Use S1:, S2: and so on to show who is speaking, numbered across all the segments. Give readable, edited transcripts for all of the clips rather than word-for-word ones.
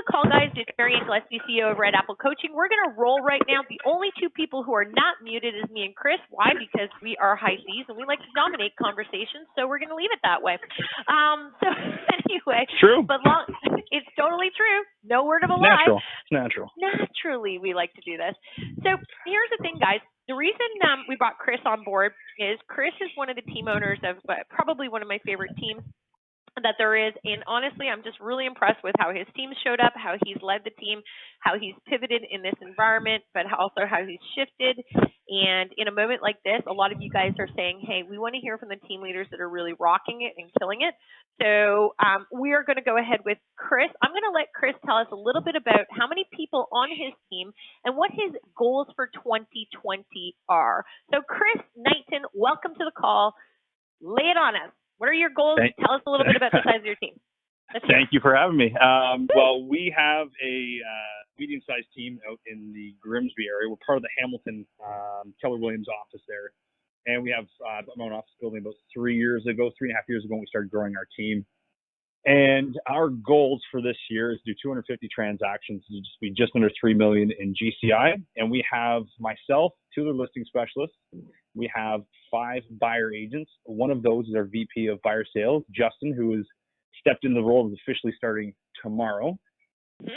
S1: the call, guys. It's Mary and Gillespie, CEO of Red Apple Coaching. We're going to roll right now. The only two people who are not muted is me and Chris. Why? Because we are high C's and we like to dominate conversations, so we're going to leave it that way. So anyway.
S2: True.
S1: But it's totally true. No word of a lie.
S2: Natural. It's natural.
S1: Naturally, we like to do this. So here's the thing, guys. The reason we brought Chris on board is Chris is one of the team owners of probably one of my favorite teams that there is, and honestly, I'm just really impressed with how his team showed up, how he's led the team, how he's pivoted in this environment, but also how he's shifted. And in a moment like this, a lot of you guys are saying, hey, we want to hear from the team leaders that are really rocking it and killing it. So we are going to go ahead with Chris. I'm going to let Chris tell us a little bit about how many people on his team and what his goals for 2020 are. So Chris Knighton, welcome to the call. Lay it on us. What are your goals? Tell us a little bit about the size of your team.
S2: Thank you for having me. Well, we have a medium-sized team out in the Grimsby area. We're part of the Hamilton Keller Williams office there. And we have my own office building about 3.5 years ago, when we started growing our team. And our goals for this year is to do 250 transactions, to just be just under $3 million in GCI. And we have myself, 2 other listing specialists. We have 5 buyer agents. One of those is our VP of Buyer Sales, Justin, who has stepped into the role of officially starting tomorrow.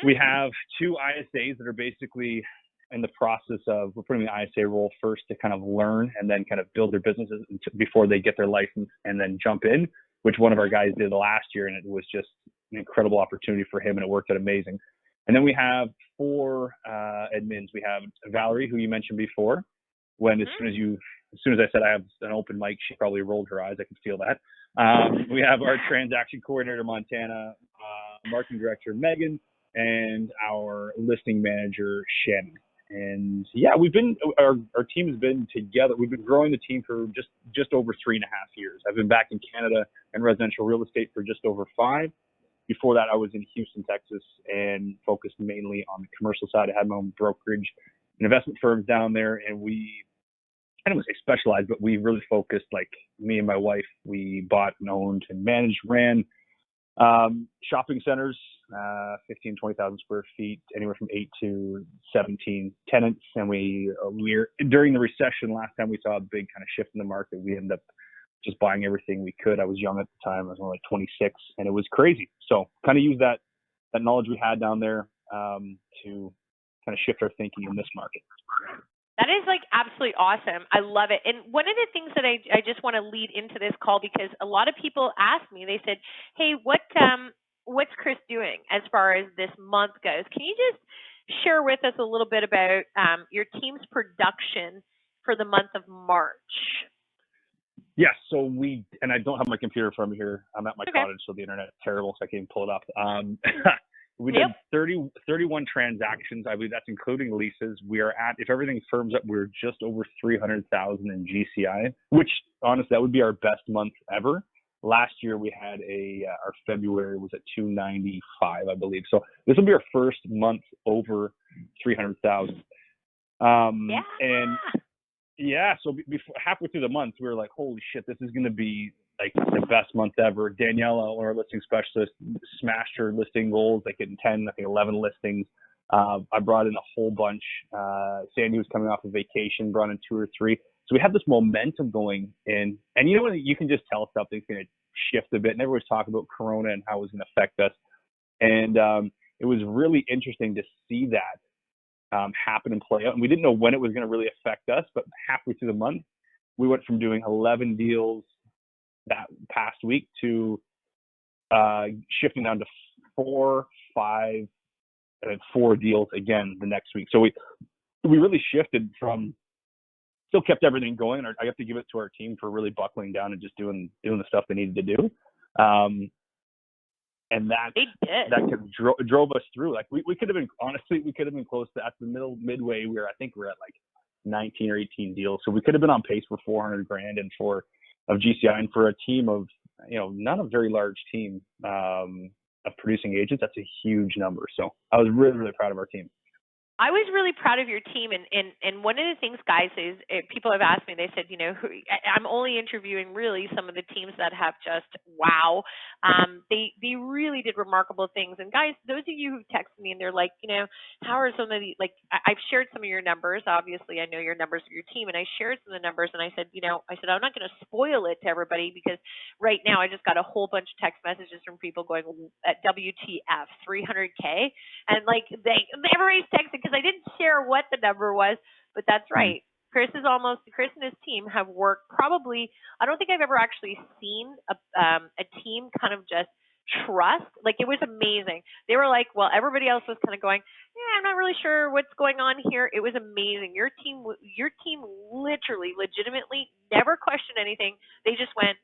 S2: We have 2 ISAs that are basically in the process of, we're putting the ISA role first to kind of learn and then kind of build their businesses before they get their license and then jump in, which one of our guys did last year, and it was just an incredible opportunity for him, and it worked out amazing. And then we have 4 admins. We have Valerie, who you mentioned before. As soon as I said I have an open mic, she probably rolled her eyes. I could feel that. We have our transaction coordinator, Montana, marketing director, Megan, and our listing manager, Shannon. And yeah, our team has been together. We've been growing the team for just over 3.5 years. I've been back in Canada and residential real estate for just over 5. Before that, I was in Houston, Texas, and focused mainly on the commercial side. I had my own brokerage and investment firms down there, and I don't want to say specialized, but we really focused, like me and my wife, we bought and owned and managed, ran shopping centers, 15, 20,000 square feet, anywhere from 8 to 17 tenants. And we're during the recession last time we saw a big kind of shift in the market, we ended up just buying everything we could. I was young at the time. I was only like 26, and it was crazy. So kind of use that knowledge we had down there to kind of shift our thinking in this market.
S1: That is like absolutely awesome. I love it. And one of the things that I just want to lead into this call, because a lot of people asked me, they said, hey, what's Chris doing as far as this month goes? Can you just share with us a little bit about your team's production for the month of March?
S2: Yes. So and I don't have my computer from here. I'm at my cottage, so the internet is terrible, so I can't even pull it up. We did 31 transactions. I believe that's including leases. We are at, if everything firms up, we're just over 300,000 in GCI, which honestly, that would be our best month ever. Last year we had our February was at 295, I believe. So this will be our first month over 300,000. And yeah, so before, halfway through the month, we were like, holy shit, this is going to be like the best month ever. Daniela, our listing specialist, smashed her listing goals, like in 10, I think 11 listings. I brought in a whole bunch. Sandy was coming off of vacation, brought in 2 or 3. So we have this momentum going in. And you know when you can just tell something's going to shift a bit, and everyone's talking about Corona and how it was going to affect us. And it was really interesting to see that happen and play out. And we didn't know when it was going to really affect us, but halfway through the month, we went from doing 11 deals that past week to shifting down to 4, 5, and 4 deals again the next week. So we really shifted from, still kept everything going. I have to give it to our team for really buckling down and just doing the stuff they needed to do. And that drove us through. Like we could have been, honestly, we could have been close to, at the midway, I think we're at like 19 or 18 deals. So we could have been on pace for $400,000 and of GCI, and for a team of, not a very large team of producing agents, that's a huge number. So I was really, really proud of our team.
S1: I was really proud of your team, and one of the things, guys, is people have asked me. They said, I'm only interviewing really some of the teams that have just wow. They really did remarkable things. And guys, those of you who texted me and they're like, how are some of the I've shared some of your numbers. Obviously, I know your numbers of your team, and I shared some of the numbers. And I said, I'm not going to spoil it to everybody because right now I just got a whole bunch of text messages from people going at WTF 300K, and like everybody's texting because I didn't share what the number was, but that's right. Chris and his team have worked probably, I don't think I've ever actually seen a team kind of just trust. Like, it was amazing. They were like, well, everybody else was kind of going, yeah, I'm not really sure what's going on here. It was amazing. Your team literally, legitimately never questioned anything. They just went,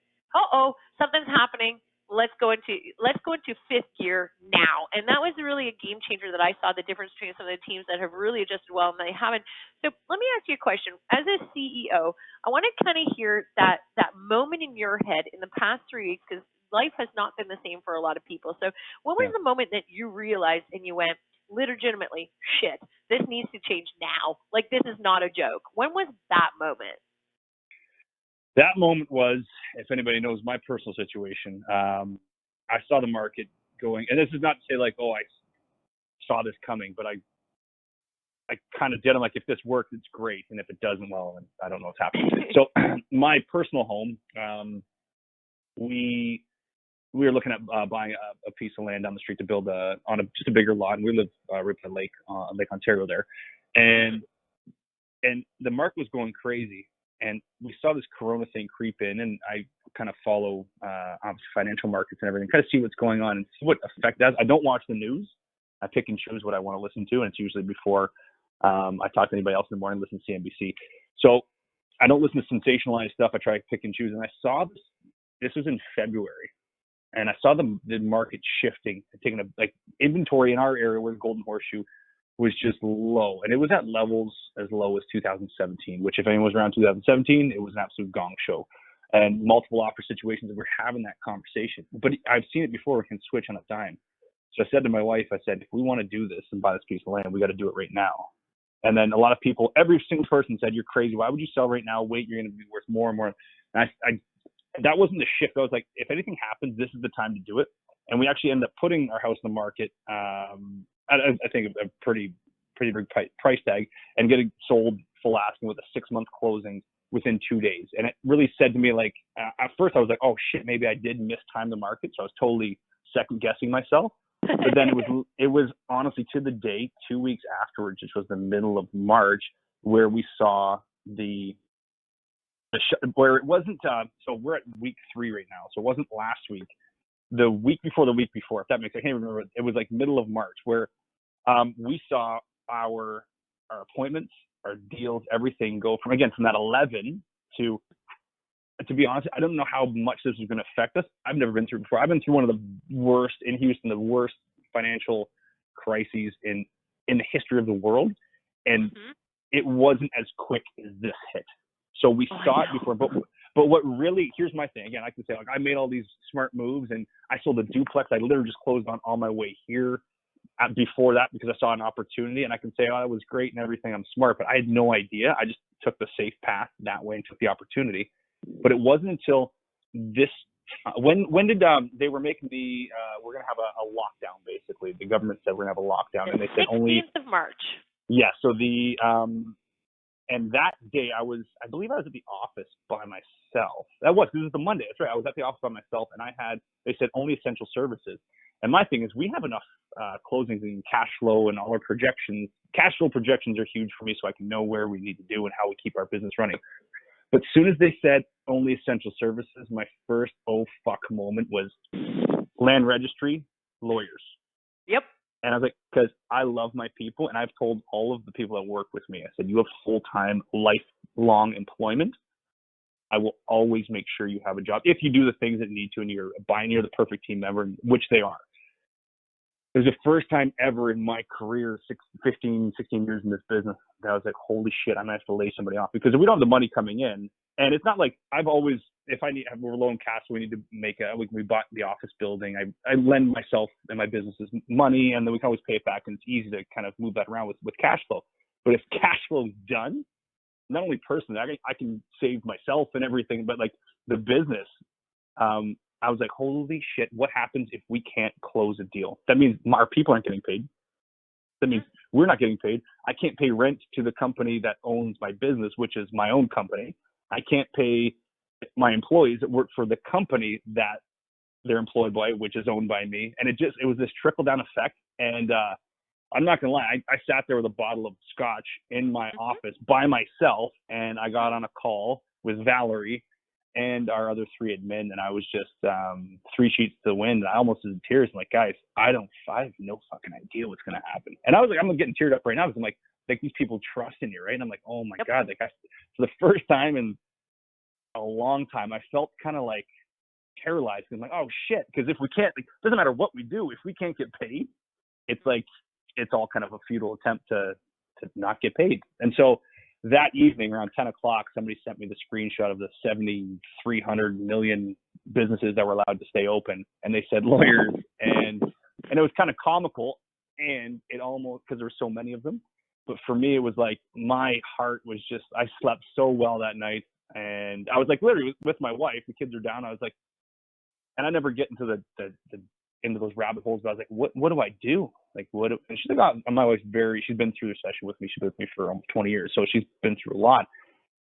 S1: something's happening. Let's go into fifth gear now. And that was really a game changer that I saw, the difference between some of the teams that have really adjusted well and they haven't. So let me ask you a question. As a CEO, I want to kind of hear that moment in your head in the past 3 weeks, because life has not been the same for a lot of people. So what was the moment that you realized and you went, legitimately, shit, this needs to change now. Like, this is not a joke. When was that moment?
S2: That moment was, if anybody knows my personal situation, I saw the market going, and this is not to say like, I saw this coming, but I kind of did. I'm like, if this works, it's great, and if it doesn't, well, I don't know what's happening. So my personal home, we were looking at buying a piece of land down the street to build on just a bigger lot, and we live right by Lake Ontario there, and the market was going crazy. And we saw this Corona thing creep in, and I kind of follow financial markets and everything, kind of see what's going on and see what effect that has. I don't watch the news. I pick and choose what I want to listen to, and it's usually before I talk to anybody else in the morning, listen to CNBC. So I don't listen to sensationalized stuff. I try to pick and choose. And I saw this was in February, and I saw the market shifting, taking inventory in our area where the Golden Horseshoe was just low. And it was at levels as low as 2017, which if anyone was around 2017, it was an absolute gong show. And multiple offer situations, we're having that conversation. But I've seen it before, we can switch on a dime. So I said to my wife, if we want to do this and buy this piece of land, we got to do it right now. And then a lot of people, every single person said, you're crazy. Why would you sell right now? Wait, you're going to be worth more and more. And that wasn't the shift. I was like, if anything happens, this is the time to do it. And we actually ended up putting our house in the market, I think a pretty big price tag, and getting sold full asking with a 6-month closing within 2 days. And it really said to me, like, at first I was like, oh shit, maybe I did mistime the market. So I was totally second guessing myself. But then it was honestly to the day, 2 weeks afterwards, which was the middle of March, where we saw where it wasn't, so we're at week 3 right now. So it wasn't last week, the week before, if that makes sense. I can't remember. It was like middle of March where we saw our appointments, our deals, everything go from that 11 to be honest, I don't know how much this is going to affect us. I've never been through it before. I've been through one of the worst in Houston, the worst financial crises in the history of the world. And it wasn't as quick as this hit. So we saw it before, but what really, here's my thing. Again, I can say, like, I made all these smart moves and I sold a duplex. I literally just closed on my way here before that because I saw an opportunity, and I can say, oh, that was great and everything. I'm smart, but I had no idea. I just took the safe path that way and took the opportunity. But it wasn't until this, when did they were making we're going to have a lockdown, basically. The government said we're going to have a lockdown, and they said only
S1: 16th of March.
S2: Yeah. So and that day I believe I was at the office by myself. This was the Monday. That's right. I was at the office by myself, and they said only essential services. And my thing is, we have enough closings and cash flow and all our projections. Cash flow projections are huge for me, so I can know where we need to do and how we keep our business running. But as soon as they said only essential services, my first oh fuck moment was land registry, lawyers.
S1: Yep.
S2: And I was like, because I love my people, and I've told all of the people that work with me, I said, you have full-time, lifelong employment. I will always make sure you have a job if you do the things that you need to, and you're the perfect team member, which they are. It was the first time ever in my career, 16 years in this business, that I was like, holy shit, I'm going to have to lay somebody off. Because if we don't have the money coming in, and it's not like I've always, we're low in cash, so we need to we bought the office building. I lend myself and my businesses money, and then we can always pay it back, and it's easy to kind of move that around with cash flow. But if cash flow is done, not only personally, I can save myself and everything, but like the business, I was like, holy shit, what happens if we can't close a deal? That means our people aren't getting paid. That means we're not getting paid. I can't pay rent to the company that owns my business, which is my own company. I can't pay my employees that work for the company that they're employed by, which is owned by me. And it was this trickle down effect. And I'm not going to lie. I sat there with a bottle of scotch in my office by myself, and I got on a call with Valerie and our other 3 admin, and I was just 3 sheets to the wind. And I almost was in tears. I'm like, guys, I have no fucking idea what's going to happen. And I was like, I'm getting teared up right now because I'm like these people trust in you, right? And I'm like, oh my God, like for the first time in a long time, I felt kind of like paralyzed. I'm like, oh shit, because if we can't, like, doesn't matter what we do, if we can't get paid, it's like it's all kind of a futile attempt to not get paid. And so that evening around 10 o'clock, somebody sent me the screenshot of the 7,300 million businesses that were allowed to stay open, and they said lawyers, and it was kind of comical, and it almost, because there were so many of them. But for me, it was like my heart was just, I slept so well that night. And I was like literally with my wife, the kids are down. I was like, and I never get into the into those rabbit holes, but I was like, what do I do? Like, and she's like, oh, my wife's she's been through the session with me. She's been with me for almost 20 years. So she's been through a lot.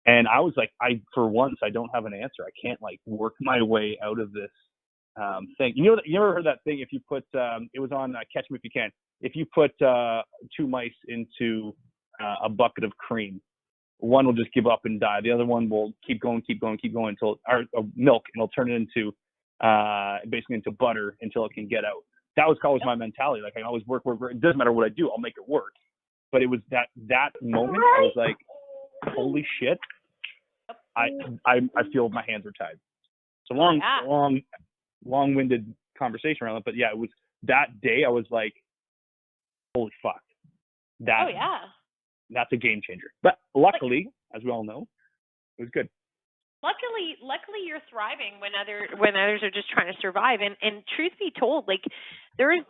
S2: And I was like, for once, I don't have an answer. I can't like work my way out of this thing. You ever heard that thing? If you put, it was on Catch Me If You Can. If you put 2 mice into a bucket of cream, one will just give up and die. The other one will keep going until, or milk, and it'll turn it into, basically into butter until it can get out. That was always my mentality. Like, I always work. It doesn't matter what I do, I'll make it work. But it was that moment, I was like, holy shit, I feel my hands are tied. It's a long-winded conversation around it, but yeah, it was that day. I was like, holy fuck, that's a game changer. But luckily, as we all know, it was good.
S1: Luckily you're thriving when others are just trying to survive. And truth be told, like there's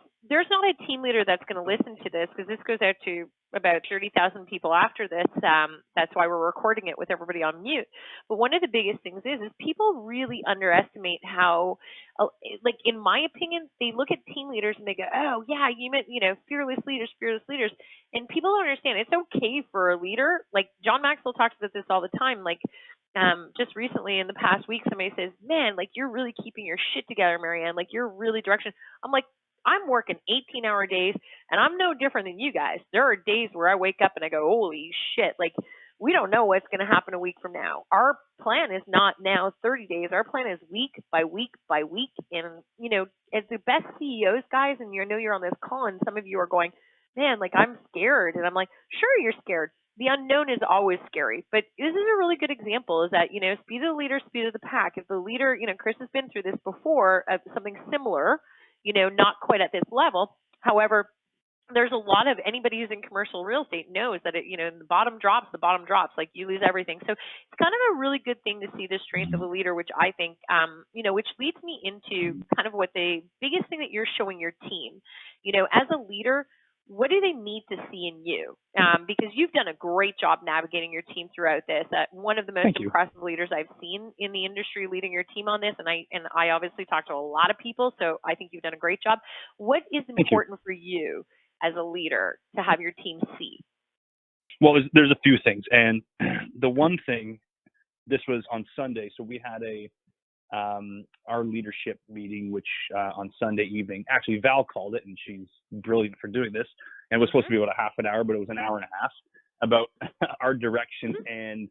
S1: not a team leader that's going to listen to this, because this goes out to about 30,000 people after this. That's why we're recording it with everybody on mute. But one of the biggest things is people really underestimate how, like in my opinion, they look at team leaders and they go, oh yeah, you meant, fearless leaders. And people don't understand it's okay for a leader. Like John Maxwell talks about this all the time. Like, just recently in the past week, somebody says, man, like you're really keeping your shit together, Marianne. Like you're really direction. I'm like, I'm working 18-hour days, and I'm no different than you guys. There are days where I wake up and I go, holy shit, like we don't know what's going to happen a week from now. Our plan is not now 30 days. Our plan is week by week by week. And, as the best CEOs, guys, and I know you're on this call, and some of you are going, man, like I'm scared. And I'm like, sure, you're scared. The unknown is always scary, but this is a really good example, is that, speed of the leader, speed of the pack. If the leader, Chris has been through this before, something similar, not quite at this level. However, there's a lot of, anybody who's in commercial real estate knows that the bottom drops, like you lose everything. So it's kind of a really good thing to see the strength of a leader, which I think, which leads me into kind of what the biggest thing that you're showing your team, as a leader. What do they need to see in you? Because you've done a great job navigating your team throughout this. One of the most impressive leaders I've seen in the industry leading your team on this, and I obviously talk to a lot of people, so I think you've done a great job. What is important for you as a leader to have your team see?
S2: Well, there's a few things, and the one thing, this was on Sunday, so we had our leadership meeting, which on Sunday evening, actually Val called it, and she's brilliant for doing this, and it was supposed to be about a half an hour, but it was an hour and a half, about our direction and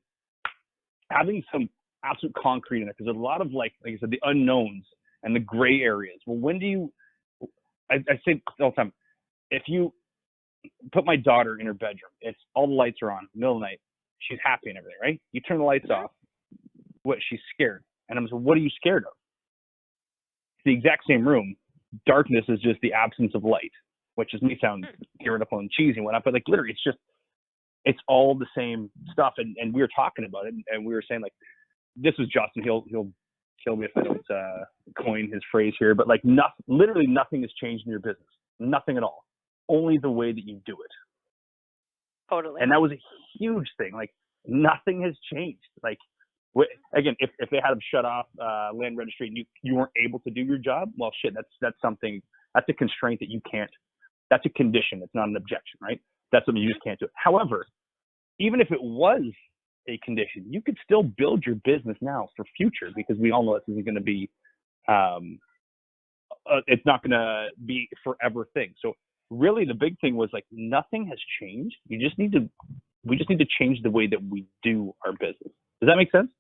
S2: having some absolute concrete in it, because there's a lot of, like I said, the unknowns and the gray areas. Well, when do you, I say all the time, if you put my daughter in her bedroom, it's all the lights are on, middle of the night, she's happy and everything, right? You turn the lights off, she's scared. And I'm like, what are you scared of? It's the exact same room. Darkness is just the absence of light, which is me sound irritable and cheesy and whatnot, but like literally it's all the same stuff. And we were talking about it, and we were saying, like, this was Justin, he'll kill me if I don't coin his phrase here, but like literally nothing has changed in your business. Nothing at all. Only the way that you do it.
S1: Totally.
S2: And that was a huge thing. Like nothing has changed. Like again, if they had them shut off land registry and you weren't able to do your job, well, shit, that's something. That's a constraint that you can't. That's a condition. It's not an objection, right? That's something you just can't do. However, even if it was a condition, you could still build your business now for future, because we all know this isn't going to be, it's not going to be forever thing. So really the big thing was like nothing has changed. We just need to change the way that we do our business. Does that make sense?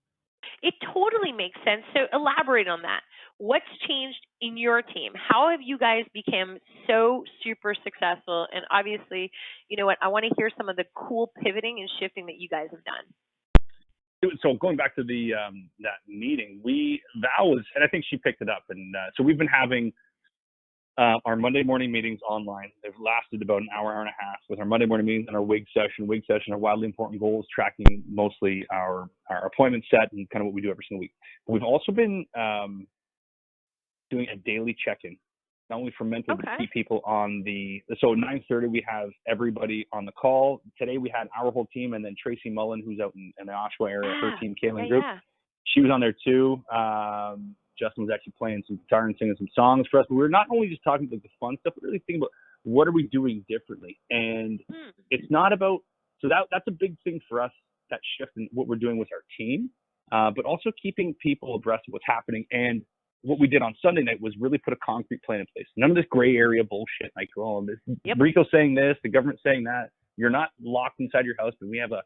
S1: It totally makes sense. So elaborate on that. What's changed in your team? How have you guys become so super successful? And obviously, you know what, I want to hear some of the cool pivoting and shifting that you guys have done.
S2: So going back to the that meeting, Val was, and I think she picked it up, and so we've been having our Monday morning meetings online. They've lasted about an hour and a half, with our Monday morning meetings and our WIG session. WIG session are wildly important goals, tracking mostly our appointment set and kind of what we do every single week. But we've also been doing a daily check-in, not only for mental, but to keep people on so at 9:30 we have everybody on the call. Today we had our whole team, and then Tracy Mullen, who's out in the Oshawa area, her team, Kaylin Group. Yeah. She was on there too. Justin was actually playing some guitar and singing some songs for us. But we were not only just talking about the fun stuff, but really thinking about what are we doing differently. And it's not about, so that's a big thing for us, that shift in what we're doing with our team, but also keeping people abreast of what's happening. And what we did on Sunday night was really put a concrete plan in place. None of this gray area bullshit, like, oh, this Rico's saying this, the government's saying that. You're not locked inside your house, but we have a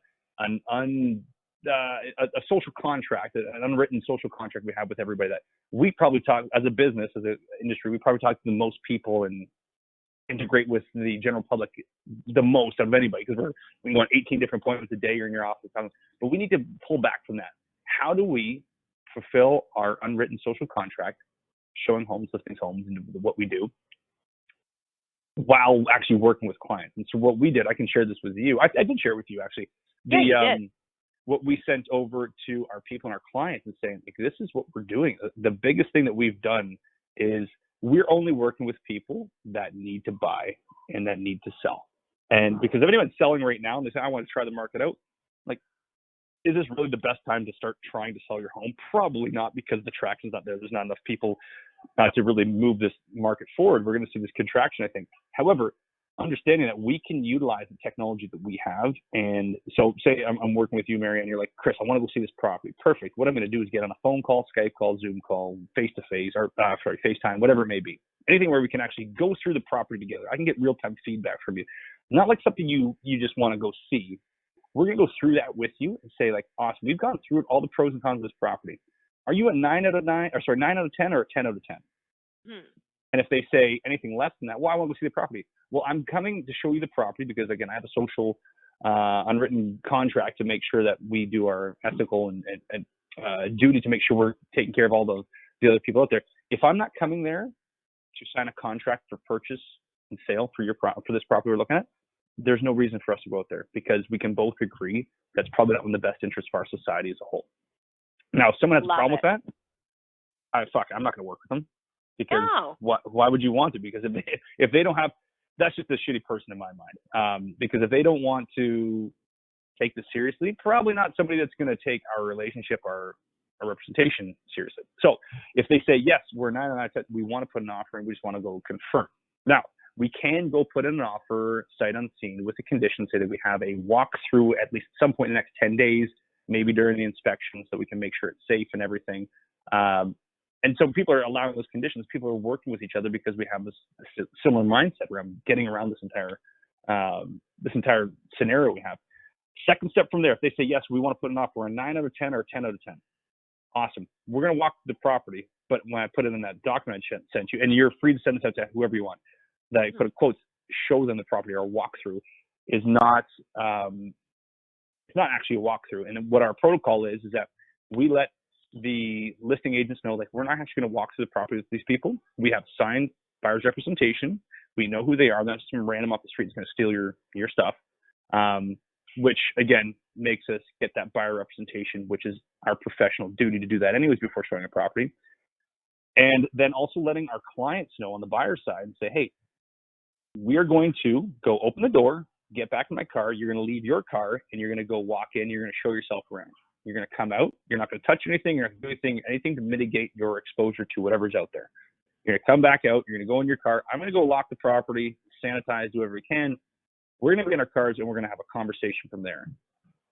S2: social contract, an unwritten social contract we have with everybody, that we probably talk, as a business, as an industry, we probably talk to the most people and integrate with the general public the most out of anybody, because we go on 18 different appointments a day. You're in your office, but we need to pull back from that. How do we fulfill our unwritten social contract, showing homes, listings homes, and what we do, while actually working with clients? And so what we did, I can share this with you. I did share it with you, actually.
S1: You did.
S2: What we sent over to our people and our clients is saying, like, this is what we're doing. The biggest thing that we've done is we're only working with people that need to buy and that need to sell. And because if anyone's selling right now and they say, I want to try the market out, like, is this really the best time to start trying to sell your home? Probably not, because the traction's not there. There's not enough people to really move this market forward. We're going to see this contraction, I think. However, understanding that we can utilize the technology that we have. And so say I'm working with you, Mary, and you're like, Chris, I want to go see this property. Perfect. What I'm going to do is get on a phone call, Skype call, Zoom call, face-to-face, or FaceTime, whatever it may be. Anything where we can actually go through the property together. I can get real-time feedback from you. Not like something you just want to go see. We're going to go through that with you and say, like, awesome, we've gone through all the pros and cons of this property. Are you a 9 out of 10, or a 10 out of 10? And if they say anything less than that, well, I want to go see the property. Well, I'm coming to show you the property because, again, I have a social unwritten contract to make sure that we do our ethical and duty to make sure we're taking care of all the other people out there. If I'm not coming there to sign a contract for purchase and sale for this property we're looking at, there's no reason for us to go out there, because we can both agree that's probably not in the best interest of our society as a whole. Now, if someone has a problem with that, I'm not going to work with them. Because why would you want to? Because if they don't have, that's just a shitty person in my mind. Because if they don't want to take this seriously, probably not somebody that's going to take our relationship, our representation seriously. So if they say, yes, we're 9 out of 10, we want to put an offer and we just want to go confirm. Now, we can go put in an offer sight unseen with the condition, say that we have a walkthrough at least at some point in the next 10 days, maybe during the inspection, so we can make sure it's safe and everything. And so people are allowing those conditions. People are working with each other because we have this similar mindset where I'm getting around this entire scenario we have. Second step from there, if they say, yes, we want to put an offer, a 9 out of 10 or a 10 out of 10. Awesome. We're going to walk the property, but when I put it in that document I sent you, and you're free to send this out to whoever you want, that I put a quote, show them the property, or walkthrough, is not, it's not actually a walkthrough. And what our protocol is that we let the listing agents know, like, we're not actually going to walk through the property with these people. We have signed buyer's representation. We know who they are. That's some random off the street is going to steal your stuff. which again makes us get that buyer representation, which is our professional duty to do that anyways before showing a property. And then also letting our clients know on the buyer side and say, hey, we are going to go open the door, get back in my car, you're going to leave your car, and you're going to go walk in, you're going to show yourself around. You're going to come out, you're not going to touch anything, you're not going to do anything to mitigate your exposure to whatever's out there. You're going to come back out, you're going to go in your car, I'm going to go lock the property, sanitize, do whatever we can. We're going to get in our cars, and we're going to have a conversation from there.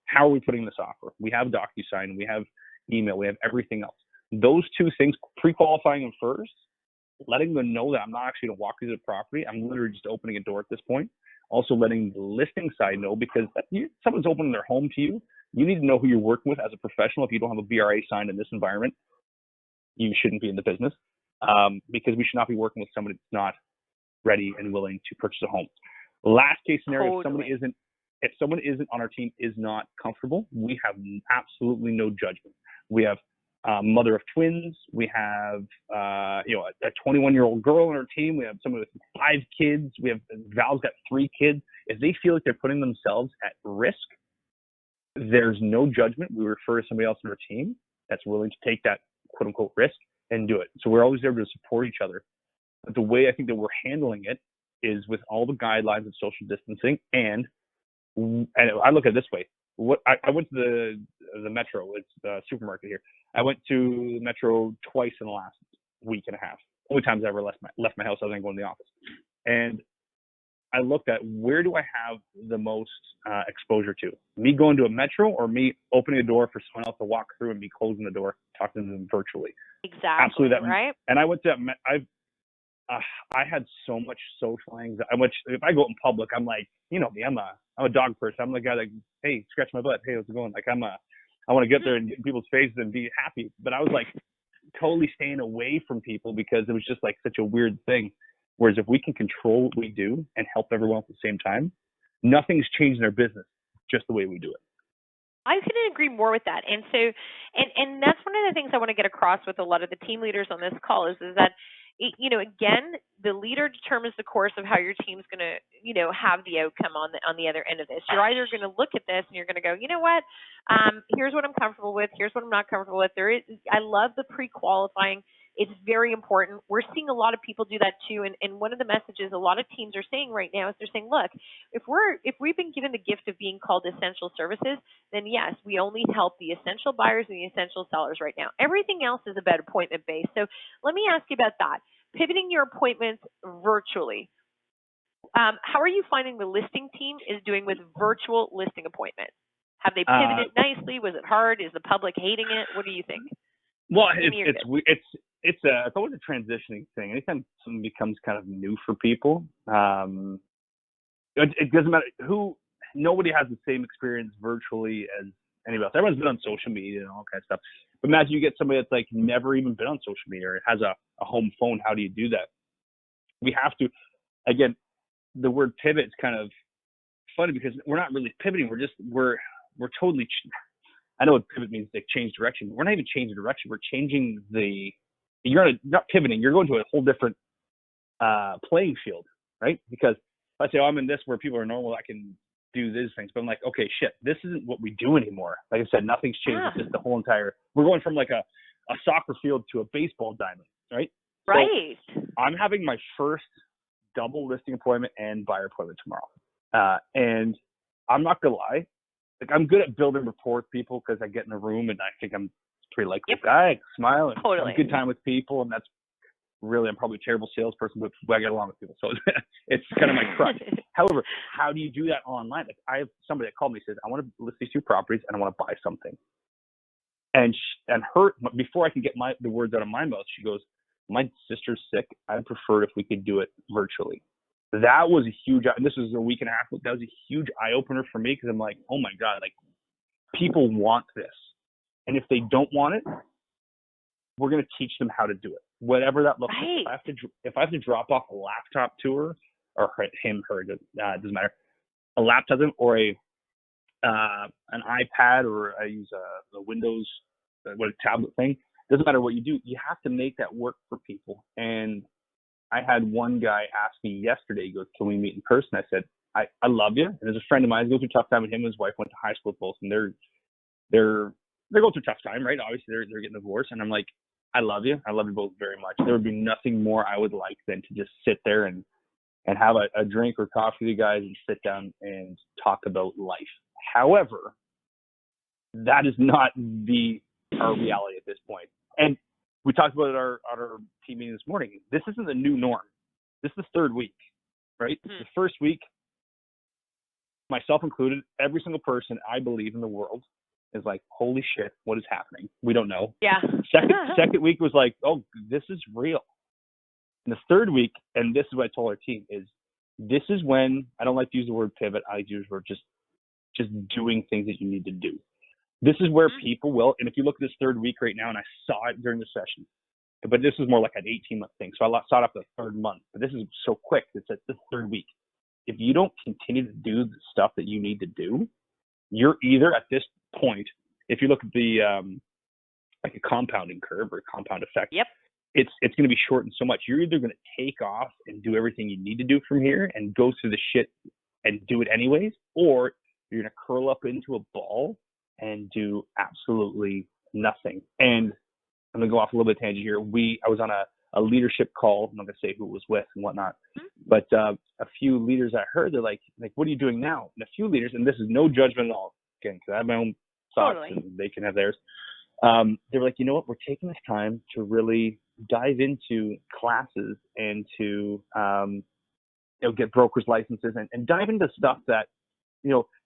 S2: How are we putting this offer? We have DocuSign, we have email, we have everything else. Those two things, pre-qualifying them first, letting them know that I'm not actually going to walk through the property. I'm literally just opening a door at this point. Also letting the listing side know, because someone's opening their home to you. You need to know who you're working with as a professional. If you don't have a BRA signed in this environment, you shouldn't be in the business, because we should not be working with somebody that's not ready and willing to purchase a home. Last case scenario,
S1: Totally.
S2: if someone isn't on our team, is not comfortable, we have absolutely no judgment. We have mother of twins. We have, a 21-year-old girl on our team. We have someone with 5 kids. We have Val's got 3 kids. If they feel like they're putting themselves at risk, there's no judgment. We refer to somebody else on our team that's willing to take that quote unquote risk and do it. So we're always there to support each other. But the way I think that we're handling it is with all the guidelines of social distancing, and I look at it this way. I went to the Metro, it's the supermarket here. I went to Metro twice in the last week and a half. Only times I ever left my house other than going to the office. And I looked at, where do I have the most exposure to? Me going to a Metro, or me opening a door for someone else to walk through and me closing the door, talking to them virtually?
S1: Exactly.
S2: Absolutely that.
S1: Right.
S2: And I went to I had so much social anxiety. If I go out in public, I'm like, you know me, I'm a dog person. I'm the guy that, hey, scratch my butt. Hey, how's it going? Like I want to get there and get in people's faces and be happy. But I was like totally staying away from people because it was just like such a weird thing. Whereas if we can control what we do and help everyone at the same time, nothing's changed in our business, just the way we do it.
S1: I couldn't agree more with that. And so, and that's one of the things I want to get across with a lot of the team leaders on this call is that, again, the leader determines the course of how your team's going to, have the outcome on the other end of this. You're either going to look at this and you're going to go, you know what, here's what I'm comfortable with, here's what I'm not comfortable with. I love the pre-qualifying. It's very important. We're seeing a lot of people do that too. And one of the messages a lot of teams are saying right now is they're saying, look, if we've been given the gift of being called essential services, then yes, we only help the essential buyers and the essential sellers right now. Everything else is about appointment based. So let me ask you about that. Pivoting your appointments virtually. How are you finding the listing team is doing with virtual listing appointments? Have they pivoted nicely? Was it hard? Is the public hating it? What do you think?
S2: Well, it's always a transitioning thing. Anytime something becomes kind of new for people, it doesn't matter who. Nobody has the same experience virtually as anybody else. Everyone's been on social media and all kind of stuff. But imagine you get somebody that's like never even been on social media or has a home phone. How do you do that? We have to, again, the word pivot is kind of funny because we're not really pivoting. We're totally. I know what pivot means, like change direction. We're not even changing direction. We're changing you're not pivoting. You're going to a whole different playing field, right? Because if I say, I'm in this where people are normal, I can do these things. But I'm like, okay, shit, this isn't what we do anymore. Like I said, nothing's changed. It's just the whole we're going from like a soccer field to a baseball diamond, right?
S1: Right.
S2: So I'm having my first double listing appointment and buyer appointment tomorrow. And I'm not going to lie. Like, I'm good at building rapport with people because I get in a room and I think I'm a pretty likable guy. I smile and have a good time with people. And that's really, I'm probably a terrible salesperson, but I get along with people. So it's kind of my crutch. However, how do you do that online? Like, I have somebody that called me and says, I want to list these 2 properties and I want to buy something. And before I can get the words out of my mouth, she goes, my sister's sick. I'd prefer if we could do it virtually. That was a huge, and this was a week and a half, that was a huge eye opener for me because I'm like, oh my God, like people want this. And if they don't want it, we're going to teach them how to do it. Whatever that looks like. If I have to drop off a laptop to her, or him, her, it doesn't matter, a laptop or an iPad, or I use a Windows, a tablet thing, doesn't matter what you do, you have to make that work for people. And I had one guy ask me yesterday, he goes, can we meet in person? I said, I love you. And there's a friend of mine who goes through a tough time, and him and his wife went to high school with both, and they're going through a tough time, right? Obviously, they're getting divorced. And I'm like, I love you. I love you both very much. There would be nothing more I would like than to just sit there and have a drink or coffee with you guys and sit down and talk about life. However, that is not our reality at this point. And we talked about it at our team meeting this morning. This isn't the new norm. This is the third week, right? The first week, myself included, every single person I believe in the world is like, holy shit, what is happening? We don't know.
S1: Yeah.
S2: Second week was like, oh, this is real. And the third week, and this is what I told our team, is this is when, I don't like to use the word pivot, I like to use the word just doing things that you need to do. This is where people will, and if you look at this third week right now, and I saw it during the session, but this is more like an 18-month thing. So I saw it up the third month, but this is so quick. It's at the third week. If you don't continue to do the stuff that you need to do, you're either at this point, if you look at the like a compounding curve or compound effect,
S1: yep,
S2: it's going to be shortened so much. You're either going to take off and do everything you need to do from here and go through the shit and do it anyways, or you're going to curl up into a ball and do absolutely nothing. And I'm going to go off a little bit of tangent here. I was on a leadership call. I'm not going to say who it was with and whatnot, but a few leaders I heard, they're like, what are you doing now? And a few leaders, and this is no judgment at all, again, because I have my own thoughts and they can have theirs. They were like, you know what? We're taking this time to really dive into classes and to get broker's licenses and dive into stuff that,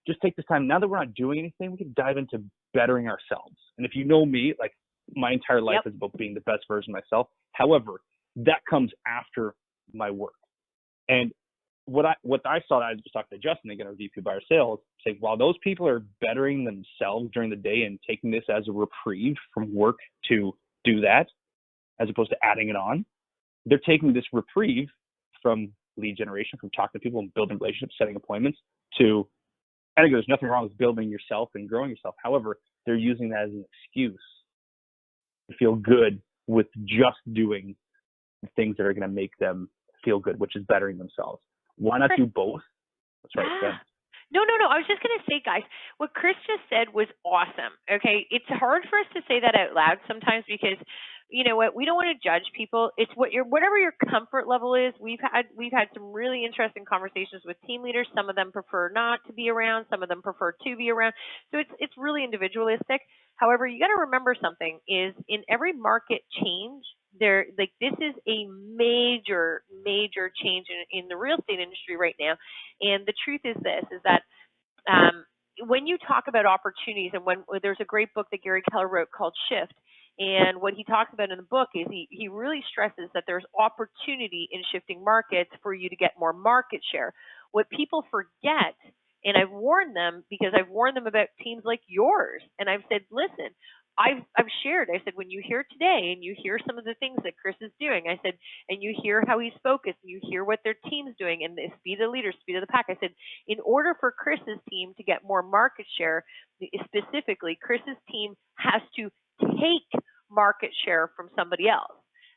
S2: just take this time. Now that we're not doing anything, we can dive into bettering ourselves. And if you know me, like my entire life is about being the best version of myself. However, that comes after my work. And what I saw, I was talking to Justin, again, our VP of Buyer Sales, saying while those people are bettering themselves during the day and taking this as a reprieve from work to do that, as opposed to adding it on, they're taking this reprieve from lead generation, from talking to people and building relationships, setting appointments, to, I think there's nothing wrong with building yourself and growing yourself. However, they're using that as an excuse to feel good with just doing the things that are going to make them feel good, which is bettering themselves. Why not do both? That's right.
S1: Yeah. No. I was just going to say, guys, what Chris just said was awesome. Okay. It's hard for us to say that out loud sometimes because, you know what, we don't want to judge people. It's whatever your comfort level is. We've had some really interesting conversations with team leaders. Some of them prefer not to be around. Some of them prefer to be around. So it's really individualistic. However, you got to remember something is in every market change, this is a major change in the real estate industry right now. And the truth is this, is that when you talk about opportunities, and when there's a great book that Gary Keller wrote called Shift, and what he talks about in the book is he really stresses that there's opportunity in shifting markets for you to get more market share. What people forget, and I've warned them because I've warned them about teams like yours, and I've said, listen, I've shared, I said, when you hear today and you hear some of the things that Chris is doing, I said, and you hear how he's focused, and you hear what their team's doing, and the speed of the leader, speed of the pack, I said, in order for Chris's team to get more market share, specifically, Chris's team has to take market share from somebody else.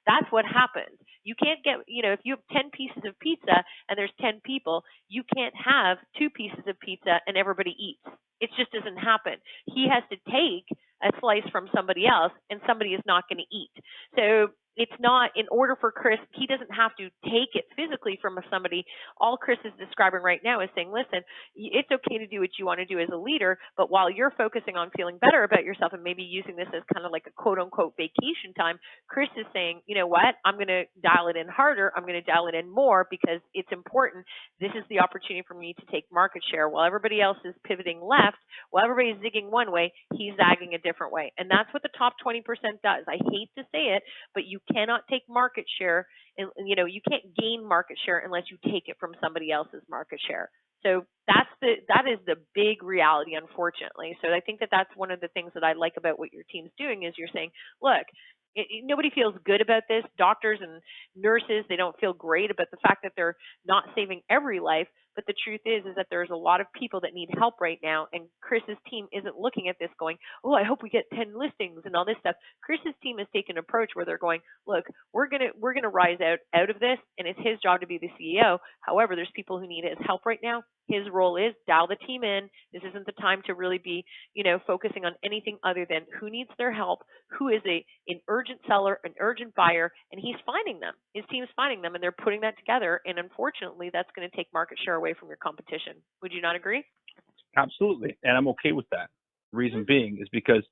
S1: That's what happens. You can't get, if you have 10 pieces of pizza and there's 10 people, you can't have 2 pieces of pizza and everybody eats. It just doesn't happen. He has to take a slice from somebody else, and somebody is not going to eat. So it's not, in order for Chris, he doesn't have to take it physically from somebody. All Chris is describing right now is saying, listen, it's okay to do what you want to do as a leader, but while you're focusing on feeling better about yourself and maybe using this as kind of like a quote unquote vacation time, Chris is saying, you know what, I'm going to dial it in harder. I'm going to dial it in more because it's important. This is the opportunity for me to take market share. While everybody else is pivoting left, while everybody's zigging one way, he's zagging a different way. And that's what the top 20% does. I hate to say it, but you cannot take market share, and you can't gain market share unless you take it from somebody else's market share. So that is the big reality, unfortunately. So I think that's one of the things that I like about what your team's doing is you're saying, look, nobody feels good about this. Doctors and nurses, they don't feel great about the fact that they're not saving every life, But the truth is that there's a lot of people that need help right now, and Chris's team isn't looking at this going, oh, I hope we get 10 listings and all this stuff. Chris's team has taken an approach where they're going, look, we're gonna rise out of this, and it's his job to be the CEO. However, there's people who need his help right now. His role is dial the team in. This isn't the time to really be, focusing on anything other than who needs their help, who is an urgent seller, an urgent buyer, and he's finding them. His team's finding them, and they're putting that together. And unfortunately, that's going to take market share away from your competition. Would you not agree?
S2: Absolutely, and I'm okay with that. Reason being is because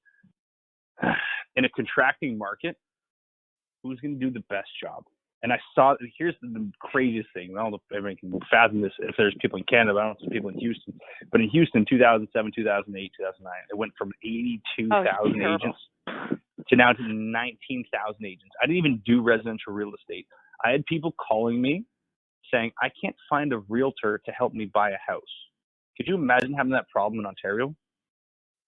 S2: in a contracting market, who's going to do the best job? And I saw, here's the craziest thing. I don't know if everyone can fathom this, if there's people in Canada, I don't know if there's people in Houston. But in Houston, 2007, 2008, 2009, it went from 82,000 agents to now to 19,000 agents. I didn't even do residential real estate. I had people calling me saying, I can't find a realtor to help me buy a house. Could you imagine having that problem in Ontario?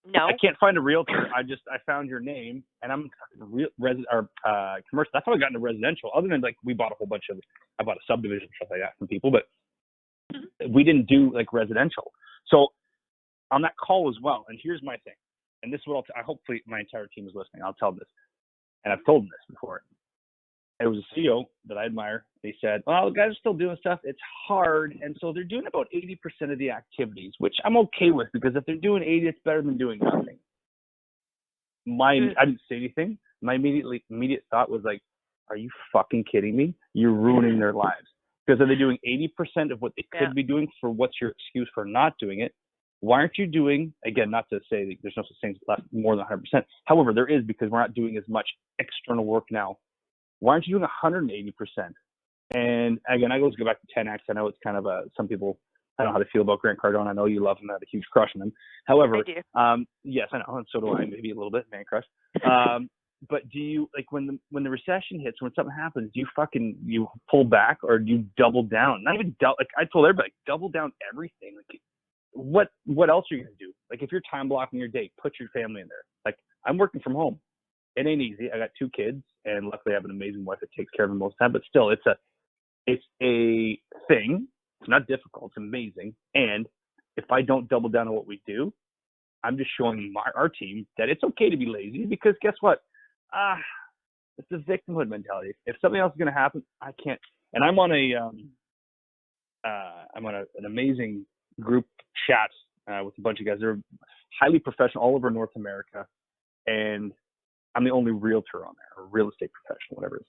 S1: No.
S2: I can't find a realtor. I found your name, and I'm commercial. That's how I got into residential. Other than I bought a subdivision stuff like that from people, but we didn't do residential. So on that call as well. And here's my thing, and this is what hopefully my entire team is listening. I'll tell them this, and I've told them this before. It was a CEO that I admire. They said, well, the guys are still doing stuff. It's hard. And so they're doing about 80% of the activities, which I'm okay with, because if they're doing 80, it's better than doing nothing. I didn't say anything. My immediate thought was are you fucking kidding me? You're ruining their lives. Because if they're doing 80% of what they could be doing, for what's your excuse for not doing it? Why aren't you doing, again, not to say that there's no such thing as more than 100%. However, there is, because we're not doing as much external work now. Why aren't you doing 180%? And again, I always go back to 10X. I know it's kind of some people, I don't know how to feel about Grant Cardone. I know you love him. I have a huge crush on him. However, yes, I know, and so do I, maybe a little bit, man crush. But do you, when the recession hits, when something happens, do you pull back, or do you double down? Not even I told everybody, double down everything. What else are you going to do? If you're time blocking your day, put your family in there. I'm working from home. It ain't easy. I got 2 kids, and luckily I have an amazing wife that takes care of them most of the time. But still, it's a thing. It's not difficult. It's amazing. And if I don't double down on what we do, I'm just showing our team that it's okay to be lazy, because guess what? It's a victimhood mentality. If something else is going to happen, I can't. And I'm on an amazing group chat with a bunch of guys. They're highly professional all over North America, and I'm the only realtor on there, or real estate professional, whatever it is.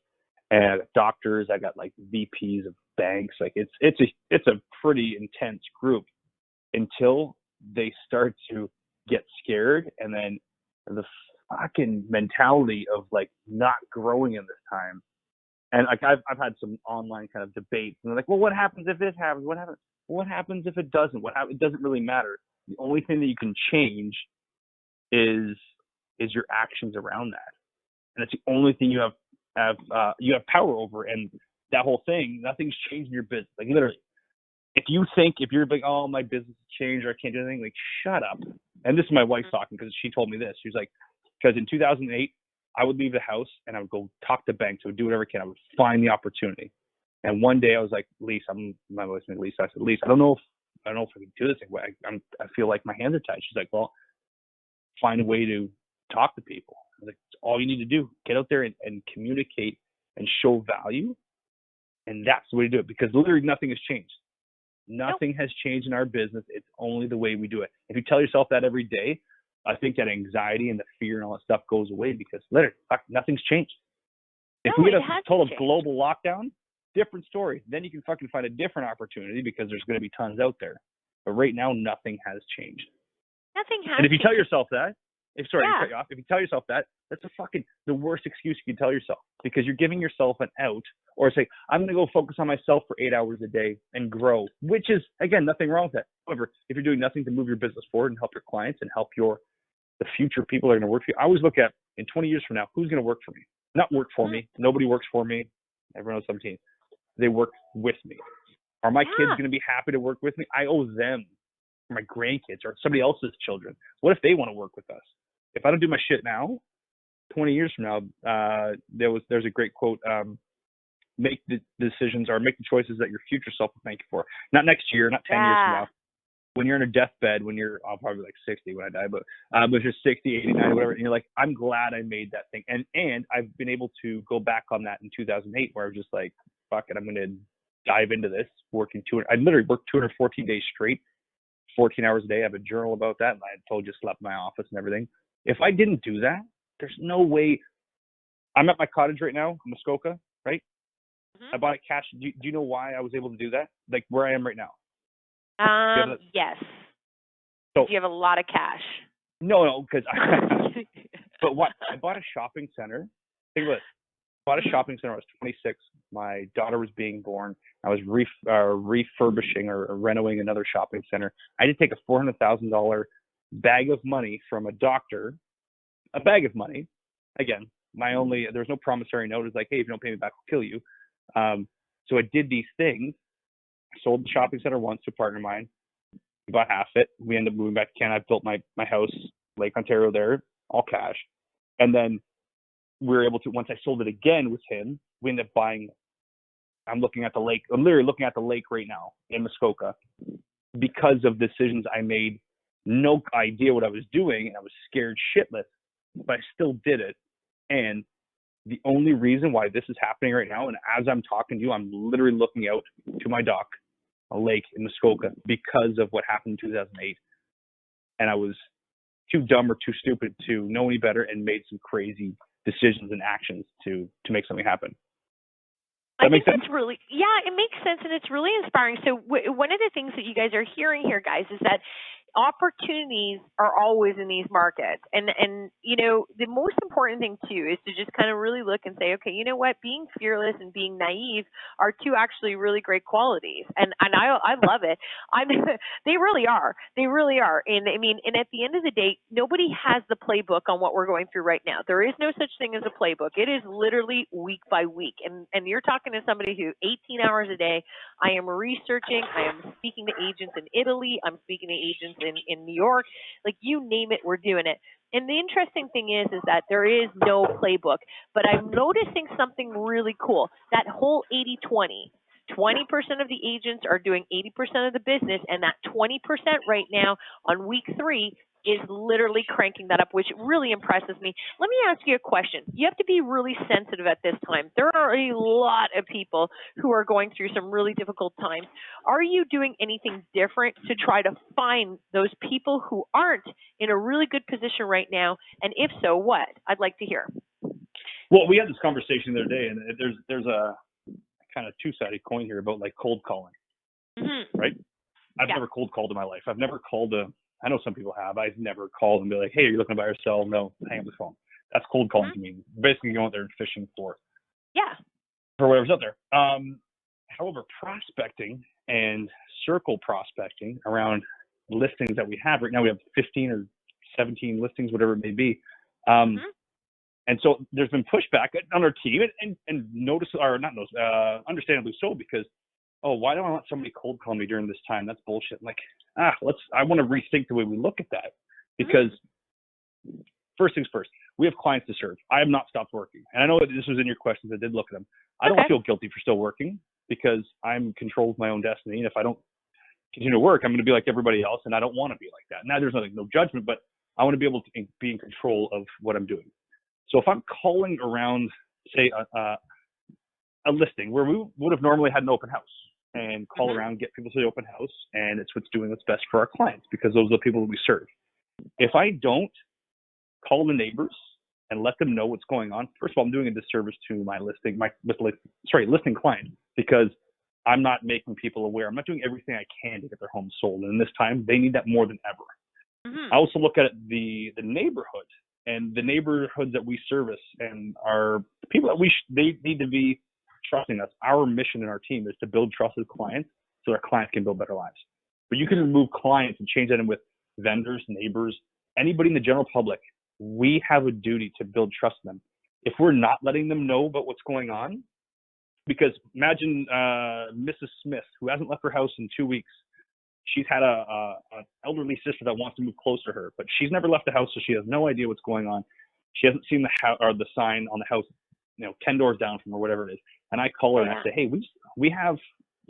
S2: And I got doctors, I got VPs of banks. It's a pretty intense group, until they start to get scared, and then the fucking mentality of not growing in this time. And I've had some online kind of debates, and they're well, what happens if this happens? What happens if it doesn't? It doesn't really matter. The only thing that you can change is your actions around that, and it's the only thing you have power over. And that whole thing, nothing's changed in your business. Literally, if you're oh, my business has changed, or I can't do anything, shut up. And this is my wife talking, because she told me this. She's because in 2008, I would leave the house and I would go talk to banks. I would do whatever I can. I would find the opportunity. And one day I was Lise, my wife's name is Lisa. I said, Lise, I don't know if I can do this. I feel like my hands are tied. She's well, find a way to talk to people. I was it's all you need to do. Get out there and communicate and show value. And that's the way to do it, because literally nothing has changed. Nothing has changed in our business. It's only the way we do it. If you tell yourself that every day, I think that anxiety and the fear and all that stuff goes away, because literally nothing's changed. If we get a total global lockdown, different story. Then you can fucking find a different opportunity, because there's going to be tons out there. But right now, nothing has changed.
S1: Nothing has.
S2: And if you tell yourself that, if you tell yourself that, that's the worst excuse you can tell yourself, because you're giving yourself an out, or say, I'm going to go focus on myself for 8 hours a day and grow, which is, again, nothing wrong with that. However, if you're doing nothing to move your business forward and help your clients and help the future people that are going to work for you, I always look at, in 20 years from now, who's going to work for me? Not work for me. Nobody works for me. Everyone knows 17. They work with me. Are my kids going to be happy to work with me? I owe them, or my grandkids, or somebody else's children. What if they want to work with us? If I don't do my shit now, 20 years from now, there's a great quote. make the decisions or make the choices that your future self will thank you for. Not next year, not 10 years from now. When you're in a deathbed, I'll probably be like 60 when I die, but you're 60, 80, 90, whatever, and you're like, I'm glad I made that thing. And I've been able to go back on that in 2008 where I was just like, fuck it, I'm going to dive into this, I literally worked 214 days straight, 14 hours a day. I have a journal about that, and I told you slept in my office and everything. If I didn't do that, there's no way. I'm at my cottage right now, Muskoka, right? I bought it cash. Do you know why I was able to do that? Like where I am right now?
S1: Yes.
S2: So,
S1: do you have a lot of cash?
S2: No, because but what? I bought a shopping center. Think about it. I bought a shopping center. I was 26. My daughter was being born. I was refurbishing or renovating another shopping center. I did take a $400,000 bag of money from a doctor. A bag of money. Again, there's no promissory note. It's like, hey, if you don't pay me back, I'll kill you. So I did these things. I sold the shopping center once to a partner of mine. We bought half it. We ended up moving back to Canada. I built my house, Lake Ontario there, all cash. And then we were able to, once I sold it again with him, we ended up buying, I'm looking at the lake. I'm literally looking at the lake right now in Muskoka because of decisions I made. No idea what I was doing, and I was scared shitless, but I still did it. And the only reason why this is happening right now, and as I'm talking to you, I'm literally looking out to my dock, a lake in Muskoka, because of what happened in 2008. And I was too dumb or too stupid to know any better and made some crazy decisions and actions to make something happen.
S1: I think that's really, it makes sense, and it's really inspiring. So one of the things that you guys are hearing here, guys, is that opportunities are always in these markets. And the most important thing too is to just kind of really look and say, okay, you know what, being fearless and being naive are two actually really great qualities. And I love it. They really are. They really are. And I mean, and at the end of the day, nobody has the playbook on what we're going through right now. There is no such thing as a playbook. It is literally week by week. And you're talking to somebody who 18 hours a day, I am researching, I am speaking to agents in Italy, I'm speaking to agents in New York, like you name it, we're doing it. And the interesting thing is that there is no playbook, but I'm noticing something really cool. That whole 80-20, 20% of the agents are doing 80% of the business, and that 20% right now on week 3 is literally cranking that up, which really impresses me. Let me ask you a question. You have to be really sensitive at this time. There are a lot of people who are going through some really difficult times. Are you doing anything different to try to find those people who aren't in a really good position right now? And if so, what? I'd like to hear.
S2: Well, we had this conversation the other day, and there's a kind of two-sided coin here about like cold calling, right? I've never cold called in my life. I've never called I know some people have. I've never called and be like, hey, are you looking to buy or sell? No, hang up the phone. That's cold calling to me. Basically going out there and fishing for whatever's out there. However, prospecting and circle prospecting around listings that we have right now, we have 15 or 17 listings, whatever it may be. And so there's been pushback on our team, and understandably so, because, why don't I let somebody cold call me during this time? That's bullshit. Like, I want to rethink the way we look at that, because first things first, we have clients to serve. I have not stopped working. And I know that this was in your questions. I did look at them. I don't feel guilty for still working, because I'm in control of my own destiny. And if I don't continue to work, I'm going to be like everybody else, and I don't want to be like that. Now, there's no judgment, but I want to be able to be in control of what I'm doing. So if I'm calling around, say, a listing where we would have normally had an open house, and call around, get people to the open house, and it's what's best for our clients, because those are the people that we serve. If I don't call the neighbors and let them know what's going on, first of all, I'm doing a disservice to my listing client, because I'm not making people aware. I'm not doing everything I can to get their home sold. And in this time, they need that more than ever. I also look at the neighborhood, and the neighborhoods that we service, and our people that they need to be trusting us. Our mission in our team is to build trusted clients so our clients can build better lives. But you can remove clients and change that in with vendors, neighbors, anybody in the general public. We have a duty to build trust in them. If we're not letting them know about what's going on, because imagine Mrs. Smith, who hasn't left her house in 2 weeks. She's had an elderly sister that wants to move close to her, but she's never left the house, so she has no idea what's going on. She hasn't seen the sign on the house, 10 doors down from her, whatever it is. And I call her and I say, hey, we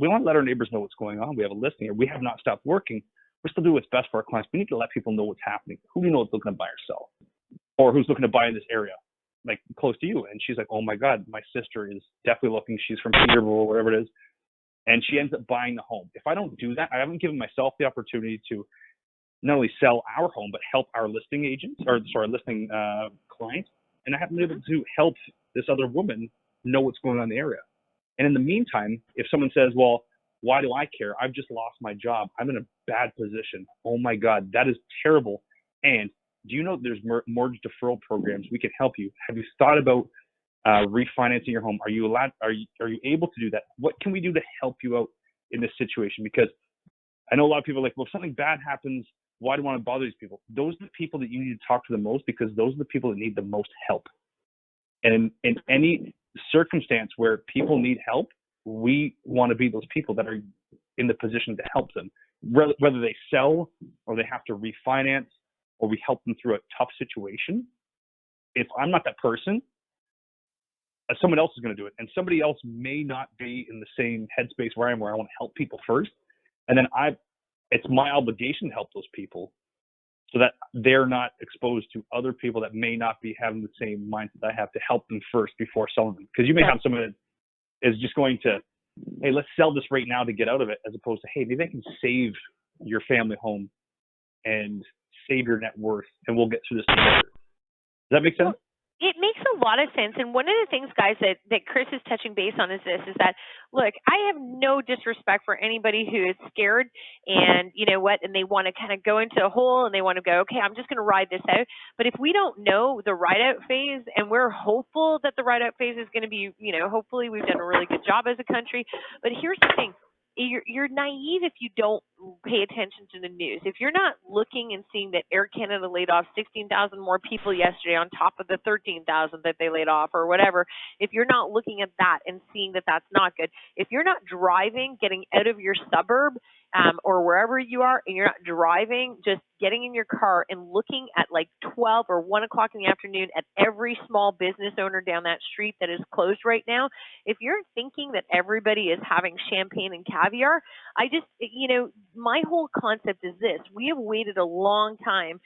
S2: want to let our neighbors know what's going on. We have a listing here. We have not stopped working. We're still doing what's best for our clients. We need to let people know what's happening. Who do you know is looking to buy or sell? Or who's looking to buy in this area, like close to you? And she's like, oh my God, my sister is definitely looking. She's from Peterborough or whatever it is. And she ends up buying the home. If I don't do that, I haven't given myself the opportunity to not only sell our home, but help our listing agents, listing clients. And I haven't been able to help this other woman know what's going on in the area. And in the meantime, if someone says, well, why do I care? I've just lost my job. I'm in a bad position. Oh my God, that is terrible. And do you know there's mortgage deferral programs? We can help you. Have you thought about refinancing your home? Are you allowed? Are you able to do that? What can we do to help you out in this situation? Because I know a lot of people are like, well, if something bad happens, why do you want to bother these people? Those are the people that you need to talk to the most, because those are the people that need the most help. And in any circumstance where people need help, we want to be those people that are in the position to help them, whether they sell or they have to refinance or we help them through a tough situation. If I'm not that person, someone else is going to do it. And somebody else may not be in the same headspace where I am, where I want to help people first. And then it's my obligation to help those people so that they're not exposed to other people that may not be having the same mindset I have, to help them first before selling them. Because you may have someone that is just going to, hey, let's sell this right now to get out of it, as opposed to, hey, maybe I can save your family home and save your net worth, and we'll get through this together. Does that make sense?
S1: It makes a lot of sense. And one of the things, guys, that Chris is touching base on is that, look, I have no disrespect for anybody who is scared and, you know what, and they want to kind of go into a hole and they want to go, okay, I'm just going to ride this out. But if we don't know the ride out phase, and we're hopeful that the ride out phase is going to be, you know, hopefully we've done a really good job as a country. But here's the thing. You're naive if you don't pay attention to the news. If you're not looking and seeing that Air Canada laid off 16,000 more people yesterday on top of the 13,000 that they laid off or whatever, if you're not looking at that and seeing that that's not good, if you're not driving, getting out of your suburb or wherever you are, and you're not driving, just getting in your car and looking at like 12 or 1 o'clock in the afternoon at every small business owner down that street that is closed right now, if you're thinking that everybody is having champagne and caviar, I just, you know, my whole concept is this. We have waited a long time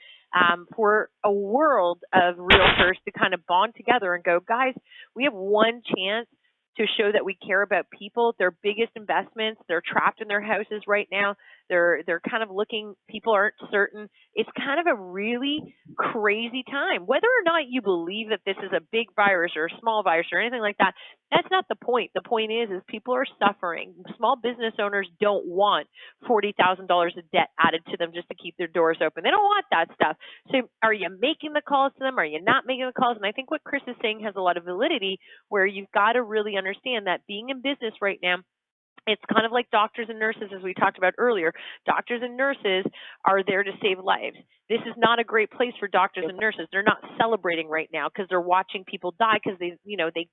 S1: for a world of realtors to kind of bond together and go, guys, we have one chance to show that we care about people. Their biggest investments, they're trapped in their houses right now. They're kind of looking, people aren't certain. It's kind of a really crazy time. Whether or not you believe that this is a big virus or a small virus or anything like that, that's not the point. The point is people are suffering. Small business owners don't want $40,000 of debt added to them just to keep their doors open. They don't want that stuff. So are you making the calls to them? Are you not making the calls? And I think what Chris is saying has a lot of validity, where you've got to really understand that being in business right now, it's kind of like doctors and nurses, as we talked about earlier. Doctors and nurses are there to save lives. This is not a great place for doctors and nurses. They're not celebrating right now because they're watching people die because they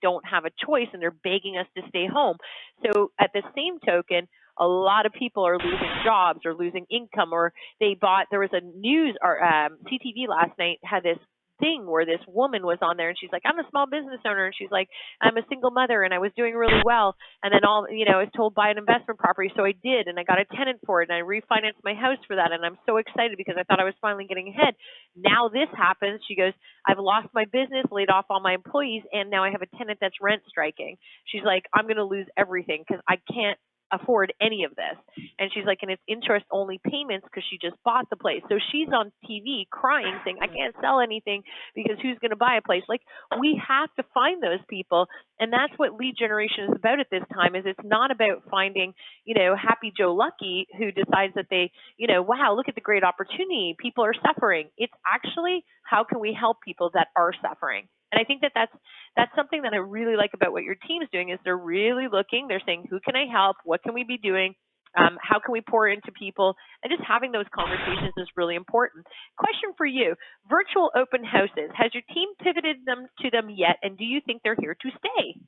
S1: don't have a choice and they're begging us to stay home. So at the same token, a lot of people are losing jobs or losing income, or there was a news, or CTV last night had this thing where this woman was on there and she's like, I'm a small business owner, and she's like, I'm a single mother and I was doing really well, and then I was told buy an investment property, so I did, and I got a tenant for it, and I refinanced my house for that, and I'm so excited because I thought I was finally getting ahead. Now this happens. She goes, I've lost my business, laid off all my employees, and now I have a tenant that's rent striking. She's like, I'm going to lose everything because I can't afford any of this. And she's like, and it's interest only payments because she just bought the place. So she's on TV crying, saying, I can't sell anything because who's going to buy a place? Like, we have to find those people. And that's what lead generation is about at this time, is it's not about finding, happy Joe Lucky who decides that they, wow, look at the great opportunity. People are suffering. It's actually, how can we help people that are suffering? And I think that's something that I really like about what your team's doing, is they're really looking, they're saying, who can I help? What can we be doing? How can we pour into people? And just having those conversations is really important. Question for you, virtual open houses, has your team pivoted to them yet? And do you think they're here to stay?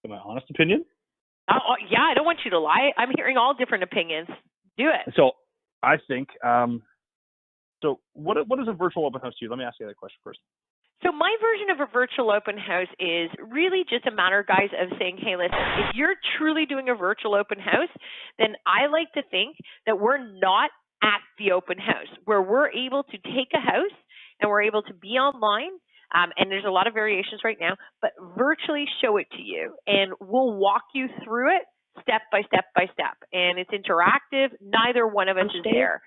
S2: My honest opinion?
S1: Yeah, I don't want you to lie. I'm hearing all different opinions. Do it.
S2: So I think, so what is a virtual open house to you? Let me ask you that question first.
S1: So my version of a virtual open house is really just a matter, guys, of saying, hey, listen, if you're truly doing a virtual open house, then I like to think that we're not at the open house, where we're able to take a house and we're able to be online. And there's a lot of variations right now, but virtually show it to you. And we'll walk you through it step by step by step. And it's interactive. Neither one of us is there.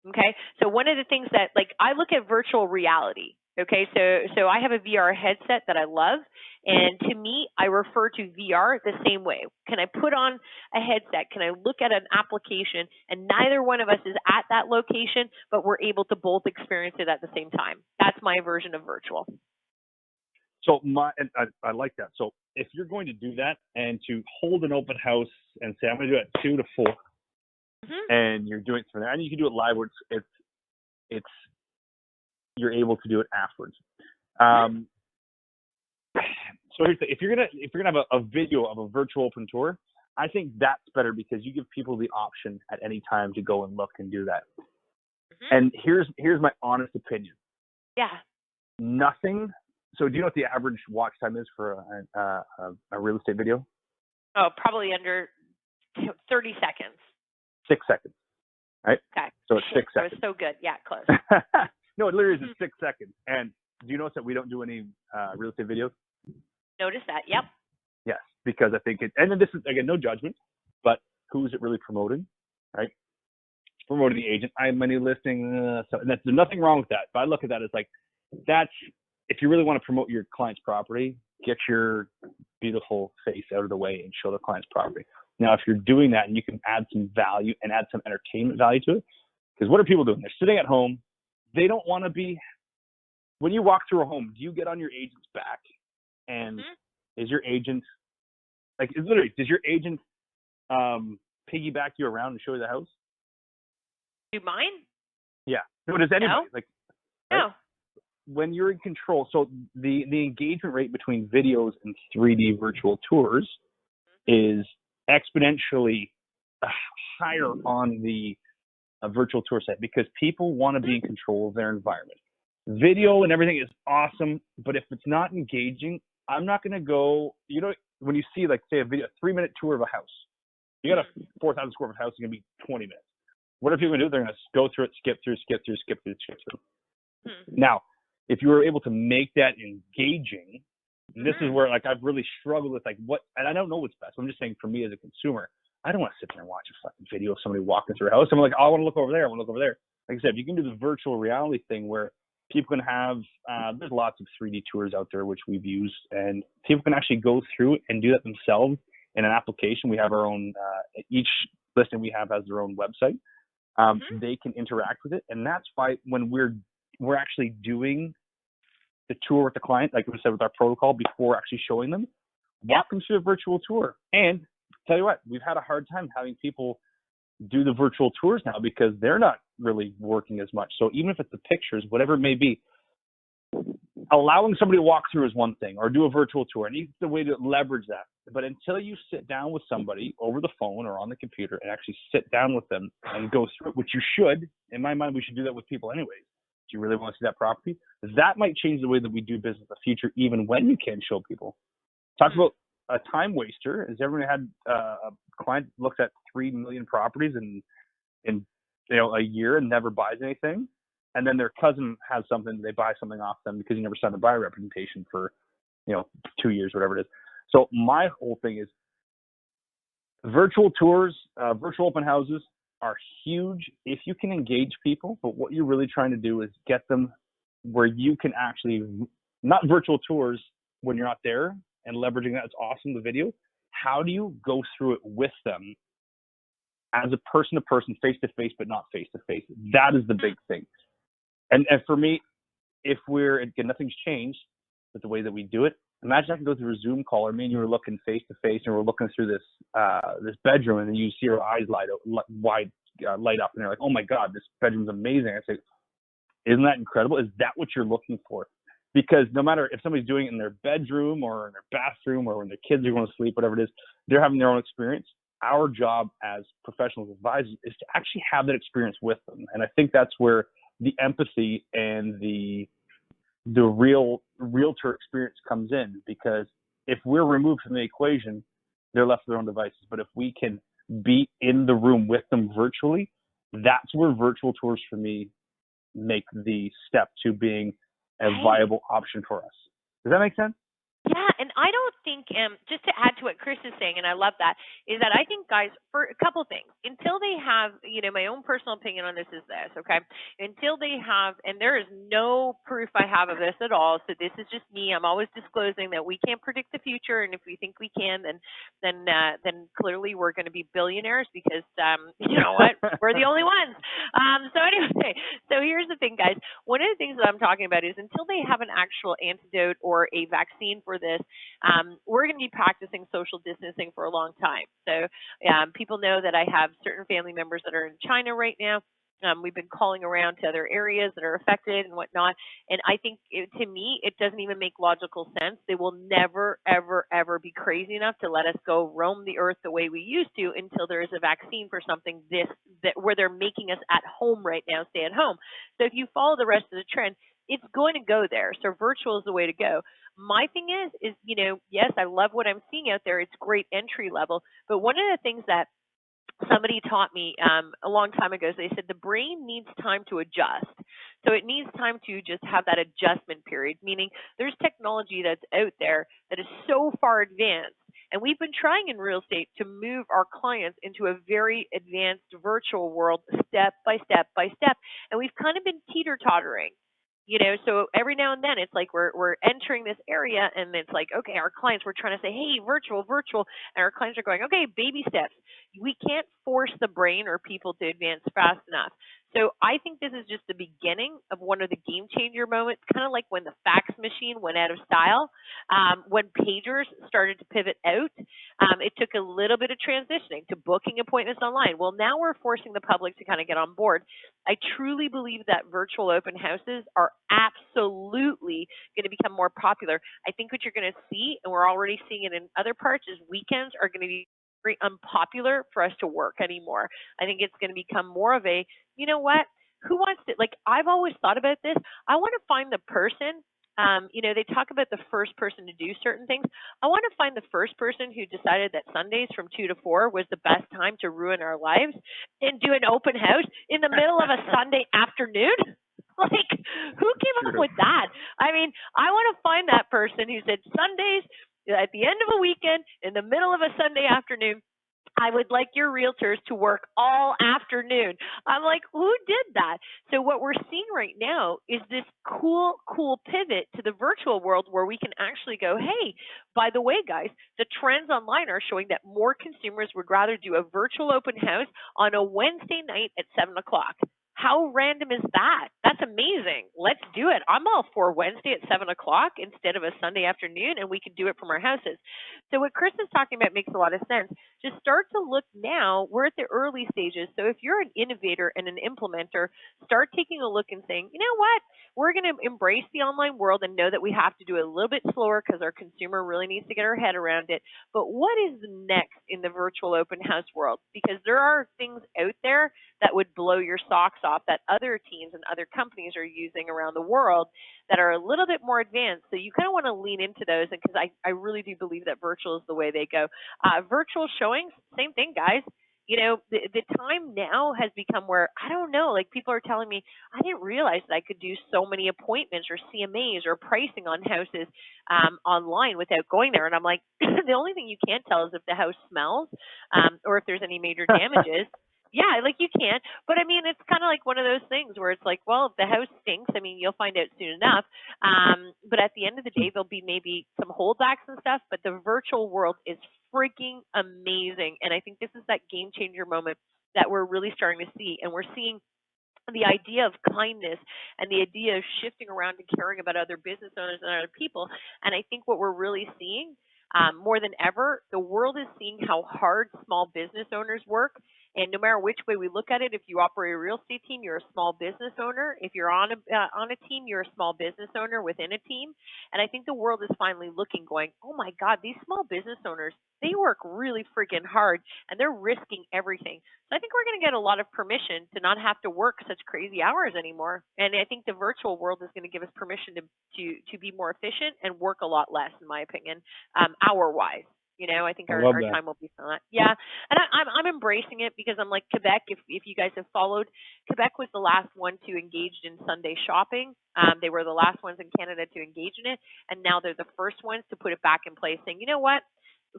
S1: Okay, so one of the things that, like, I look at virtual reality. Okay, so I have a VR headset that I love, and to me, I refer to VR the same way. Can I put on a headset? Can I look at an application? And neither one of us is at that location, but we're able to both experience it at the same time. That's my version of virtual.
S2: So I like that. So if you're going to do that and to hold an open house and say, I'm going to do it at 2 to 4, and you're doing it from there, and you can do it live where it's you're able to do it afterwards. So here's the thing. If you're gonna have a video of a virtual open tour, I think that's better because you give people the option at any time to go and look and do that. And here's my honest opinion.
S1: Yeah.
S2: Nothing. So do you know what the average watch time is for a real estate video?
S1: Oh, probably under 30 seconds.
S2: 6 seconds, right?
S1: Okay.
S2: So it's 6 seconds.
S1: That was so good. Yeah, close.
S2: No, it literally is 6 seconds. And do you notice that we don't do any real estate videos?
S1: Notice that. Yep.
S2: Yes, because I think and then this is, again, no judgment, but who's it really promoting, right? It's promoting the agent. I have my new listing. So and there's nothing wrong with that. But I look at that as like, that's, if you really want to promote your client's property, get your beautiful face out of the way and show the client's property. Now, if you're doing that and you can add some value and add some entertainment value to it, because what are people doing? They're sitting at home. They don't want to be, when you walk through a home, do you get on your agent's back? And is your agent, like, literally, does your agent piggyback you around and show you the house?
S1: Do mine?
S2: Yeah. No, does anybody?
S1: No.
S2: Like,
S1: right?
S2: No. When you're in control, so the engagement rate between videos and 3D virtual tours is exponentially higher on the virtual tour site because people want to be in control of their environment. Video and everything is awesome, but if it's not engaging, I'm not going to go, you know, when you see, like, say, a video, a 3-minute tour of a house, you got a 4,000 square foot house, it's going to be 20 minutes. What are people going to do? They're going to go through it, skip through. Now, if you were able to make that engaging, this is where, like, I've really struggled with, like, what, and I don't know what's best. I'm just saying, for me as a consumer, I don't want to sit there and watch a fucking video of somebody walking through a house. I'm like, oh, I want to look over there. Like I said, you can do the virtual reality thing where people can have, there's lots of 3D tours out there, which we've used, and people can actually go through and do that themselves in an application. We have our own, each listing we have has their own website. They can interact with it. And that's why when we're actually doing the tour with the client, like we said with our protocol before actually showing them, walk them through a virtual tour. And tell you what, we've had a hard time having people do the virtual tours now because they're not really working as much. So even if it's the pictures, whatever it may be, allowing somebody to walk through is one thing, or do a virtual tour, and it's the way to leverage that. But until you sit down with somebody over the phone or on the computer and actually sit down with them and go through it, which you should, in my mind, we should do that with people anyways. Do you really want to see that property? That might change the way that we do business in the future, even when you can show people. Talk about a time waster. Has everyone had a client looks at 3 million properties in a year and never buys anything, and then their cousin has something, they buy something off them because you never signed a buyer representation for 2 years, whatever it is. So my whole thing is virtual tours, virtual open houses are huge if you can engage people, but what you're really trying to do is get them where you can actually, not virtual tours when you're not there and leveraging that. It's awesome, the video. How do you go through it with them as a person to person, face to face, but not face to face? That is the big thing. And for me, if again, nothing's changed with the way that we do it. Imagine I can go through a Zoom call, or me and you were looking face to face, and we're looking through this bedroom, and then you see our eyes light up, and they're like, "Oh my God, this bedroom's amazing." I say, "Isn't that incredible? Is that what you're looking for?" Because no matter if somebody's doing it in their bedroom or in their bathroom or when their kids are going to sleep, whatever it is, they're having their own experience. Our job as professional advisors is to actually have that experience with them, and I think that's where the empathy and the the real realtor experience comes in, because if we're removed from the equation, they're left to their own devices. But if we can be in the room with them virtually, that's where virtual tours for me make the step to being a viable option for us. Does that make sense?
S1: Yeah, and I don't think, just to add to what Chris is saying, and I love that, is that I think, guys, for a couple things, until they have, my own personal opinion on this is this, okay? Until they have, and there is no proof I have of this at all, so this is just me. I'm always disclosing that we can't predict the future, and if we think we can, then clearly we're going to be billionaires, because you know what, we're the only ones. So anyway, so here's the thing, guys. One of the things that I'm talking about is until they have an actual antidote or a vaccine for this, we're going to be practicing social distancing for a long time. So people know that I have certain family members that are in China right now. We've been calling around to other areas that are affected and whatnot. And I think, to me, it doesn't even make logical sense. They will never, ever, ever be crazy enough to let us go roam the earth the way we used to until there is a vaccine for something where they're making us at home right now, stay at home. So if you follow the rest of the trend, it's going to go there. So virtual is the way to go. My thing is, yes, I love what I'm seeing out there. It's great entry level. But one of the things that somebody taught me a long time ago is they said the brain needs time to adjust. So it needs time to just have that adjustment period, meaning there's technology that's out there that is so far advanced. And we've been trying in real estate to move our clients into a very advanced virtual world step by step by step. And we've kind of been teeter-tottering. So every now and then it's like we're entering this area, and it's like, okay, our clients, we're trying to say, hey, virtual, and our clients are going, okay, baby steps. We can't force the brain or people to advance fast enough. So I think this is just the beginning of one of the game changer moments, kind of like when the fax machine went out of style, when pagers started to pivot out. It took a little bit of transitioning to booking appointments online. Well, now we're forcing the public to kind of get on board. I truly believe that virtual open houses are absolutely going to become more popular. I think what you're going to see, and we're already seeing it in other parts, is weekends are going to be very unpopular for us to work anymore. I think it's going to become more of a, you know what, who wants to, like, I've always thought about this. I want to find the person, they talk about the first person to do certain things. I want to find the first person who decided that Sundays from 2 to 4 was the best time to ruin our lives and do an open house in the middle of a Sunday afternoon. Like, who came up with that? I mean, I want to find that person who said Sundays at the end of a weekend, in the middle of a Sunday afternoon, I would like your realtors to work all afternoon. I'm like, who did that? So what we're seeing right now is this cool pivot to the virtual world where we can actually go, hey, by the way, guys, the trends online are showing that more consumers would rather do a virtual open house on a Wednesday night at 7 o'clock. How random is that? That's amazing. Let's do it. I'm all for Wednesday at 7 o'clock instead of a Sunday afternoon, and we can do it from our houses. So what Chris is talking about makes a lot of sense. Just start to look now. We're at the early stages. So if you're an innovator and an implementer, start taking a look and saying, you know what? We're going to embrace the online world and know that we have to do it a little bit slower because our consumer really needs to get our head around it. But what is next in the virtual open house world? Because there are things out there that would blow your socks off that other teams and other companies are using around the world that are a little bit more advanced. So you kind of want to lean into those, because I really do believe that virtual is the way they go. Virtual showings, same thing, guys. The time now has become where, I don't know, like people are telling me, I didn't realize that I could do so many appointments or CMAs or pricing on houses online without going there. And I'm like, the only thing you can't tell is if the house smells or if there's any major damages. Yeah, like you can't. But I mean, it's kind of like one of those things where it's like, well, if the house stinks, I mean, you'll find out soon enough. But at the end of the day, there'll be maybe some holdbacks and stuff. But the virtual world is freaking amazing. And I think this is that game changer moment that we're really starting to see. And we're seeing the idea of kindness and the idea of shifting around and caring about other business owners and other people. And I think what we're really seeing more than ever, the world is seeing how hard small business owners work. And no matter which way we look at it, if you operate a real estate team, you're a small business owner. If you're on a team, you're a small business owner within a team. And I think the world is finally looking, going, oh my God, these small business owners, they work really freaking hard and they're risking everything. So I think we're going to get a lot of permission to not have to work such crazy hours anymore. And I think the virtual world is going to give us permission to be more efficient and work a lot less, in my opinion, hour-wise. I think our time will be fine. Yeah, and I'm embracing it because I'm like Quebec. If you guys have followed, Quebec was the last one to engage in Sunday shopping. They were the last ones in Canada to engage in it, and now they're the first ones to put it back in place, saying, you know what?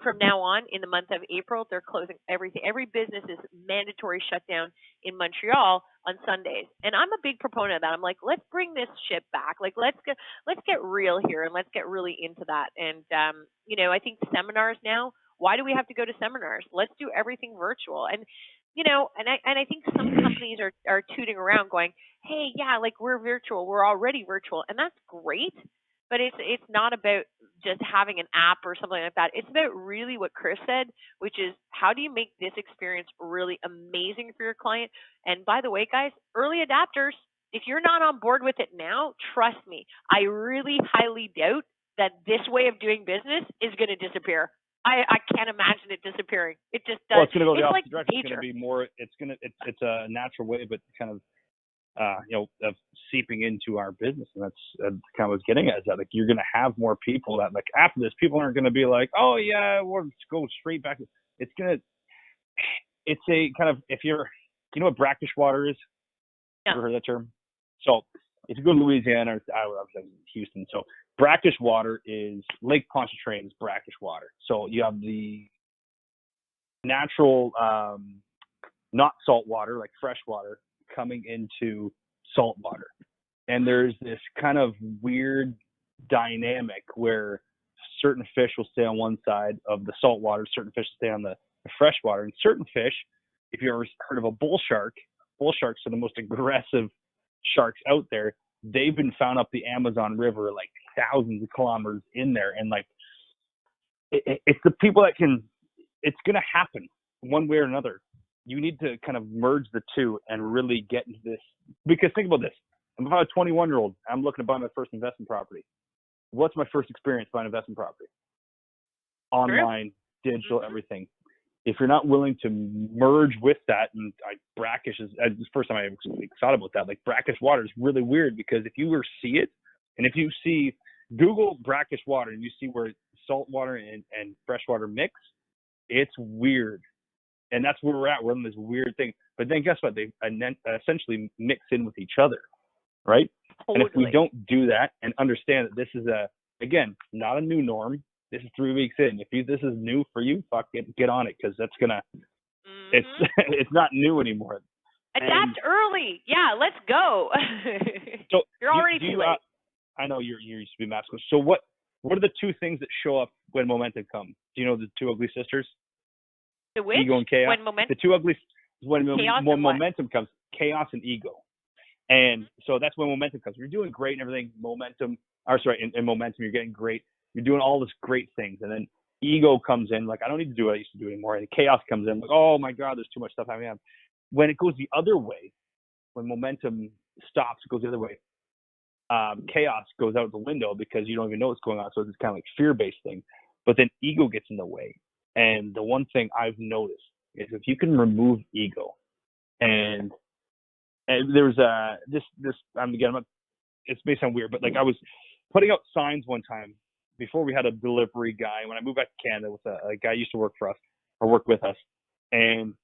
S1: From now on, in the month of April, they're closing everything. Every business is mandatory shutdown in Montreal on Sundays, and I'm a big proponent of that. I'm like, let's bring this shit back. Like, let's get real here, and let's get really into that. And I think seminars now. Why do we have to go to seminars? Let's do everything virtual. And I think some companies are tooting around, going, hey, yeah, like we're virtual, we're already virtual, and that's great. But it's not about just having an app or something like that. It's about really what Chris said, which is how do you make this experience really amazing for your client? And by the way, guys, early adapters, if you're not on board with it now, trust me, I really highly doubt that this way of doing business is going to disappear. I can't imagine it disappearing. It just does.
S2: Well, it's going to go the opposite
S1: like
S2: direction. It's going to be more. It's a natural way, but kind of of seeping into our business, and that's kind of what I was getting at. Is that like you're going to have more people that like after this, people aren't going to be like, oh yeah, we'll go straight back. It's a kind of if you're, what brackish water is?
S1: Yeah.
S2: Ever heard that term? So if you go to Louisiana, I was in Houston. So brackish water is Lake Pontchartrain is brackish water. So you have the natural, not salt water, like fresh water, coming into salt water. And there's this kind of weird dynamic where certain fish will stay on one side of the salt water, certain fish stay on the fresh water. And certain fish, if you've ever heard of a bull sharks are the most aggressive sharks out there. They've been found up the Amazon River, like thousands of kilometers in there. And like, it's the people that it's going to happen one way or another. You need to kind of merge the two and really get into this. Because think about this. I'm about a 21-year-old. I'm looking to buy my first investment property. What's my first experience buying investment property? Online, digital, everything. If you're not willing to merge with that, and brackish is the first time I thought about that. Like brackish water is really weird because if you see it, and if you see Google brackish water and you see where salt water and fresh water mix, it's weird. And that's where we're at. We're in this weird thing. But then guess what? They essentially mix in with each other, right? Totally. And if we don't do that and understand that this is again, not a new norm. This is 3 weeks in. If this is new for you, get on it, because that's gonna. It's not new anymore.
S1: Adapt early. Yeah, let's go.
S2: So
S1: you're already too late.
S2: I know you used to be math school. So what are the two things that show up when momentum comes? Do you know the two ugly sisters?
S1: The which?
S2: Ego and chaos.
S1: When
S2: the two ugly when momentum comes, chaos and ego. And so that's when momentum comes. You're doing great and everything. In momentum, you're getting great. You're doing all this great things. And then ego comes in, like, I don't need to do what I used to do anymore. And chaos comes in, like, oh my God, there's too much stuff happening. When it goes the other way, when momentum stops, it goes the other way. Chaos goes out the window because you don't even know what's going on. So it's kind of like fear-based thing. But then ego gets in the way. And the one thing I've noticed is if you can remove ego, and there's this it may sound weird, but like I was putting out signs one time before we had a delivery guy. When I moved back to Canada with a guy who used to work for us or work with us, and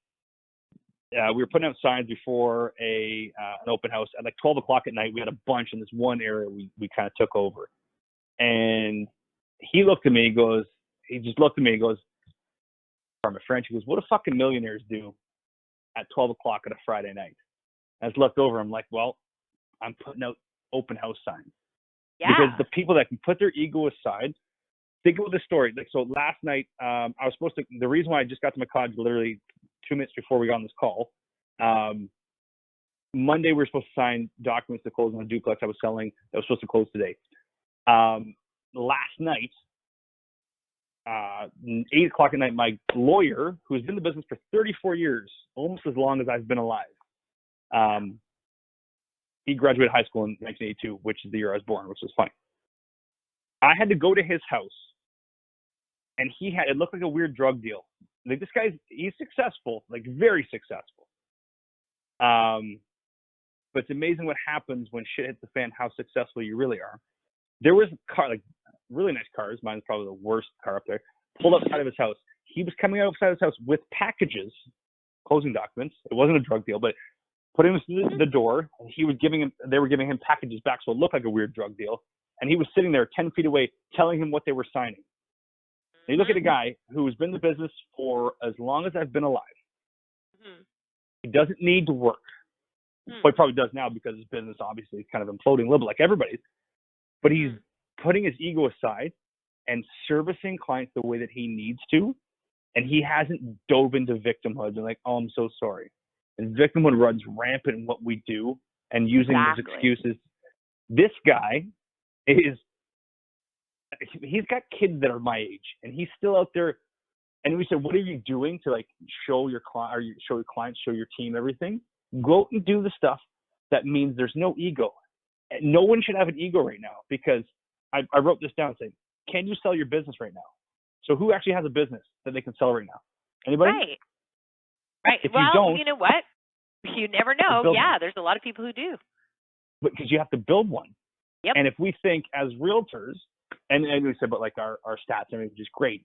S2: we were putting out signs before an open house at like 12 o'clock at night. We had a bunch in this one area we kind of took over, and he looked at me. He just looked at me and goes, "I'm a French." He goes, "What do fucking millionaires do at 12 o'clock on a Friday night?" I just looked over. I'm like, "Well, I'm putting out open house signs." Yeah. Because the people that can put their ego aside, think about the story. Like, so last night, I was supposed to, the reason why I just got to my cottage literally 2 minutes before we got on this call, Monday we were supposed to sign documents to close on a duplex I was selling that was supposed to close today. Last night, 8 o'clock at night, my lawyer, who's been in the business for 34 years, almost as long as I've been alive, he graduated high school in 1982, which is the year I was born, which is funny. I had to go to his house, and it looked like a weird drug deal. Like, this guy's, he's successful, like very successful. But it's amazing what happens when shit hits the fan, how successful you really are. There was a car, like really nice cars. Mine's probably the worst car up there. Pulled outside of his house. He was coming outside his house with packages, closing documents. It wasn't a drug deal, but put him through the door. And they were giving him packages back, so it looked like a weird drug deal. And he was sitting there 10 feet away telling him what they were signing. And you look at a guy who's been in the business for as long as I've been alive. He doesn't need to work. Well, he probably does now because his business obviously is kind of imploding a little bit like everybody's. But he's putting his ego aside and servicing clients the way that he needs to. And he hasn't dove into victimhood and like, oh, I'm so sorry. And victimhood runs rampant in what we do and using those excuses. This guy he's got kids that are my age and he's still out there. And we said, what are you doing to like show your clients, show your team everything? Go out and do the stuff that means there's no ego. No one should have an ego right now because I wrote this down saying, can you sell your business right now? So who actually has a business that they can sell right now? Anybody?
S1: Right.
S2: If
S1: well,
S2: you don't,
S1: you know what? You never know. Yeah, there's a lot of people who do.
S2: Because you have to build one.
S1: Yep.
S2: And if we think as realtors, and we said, but like our stats and everything, which is great.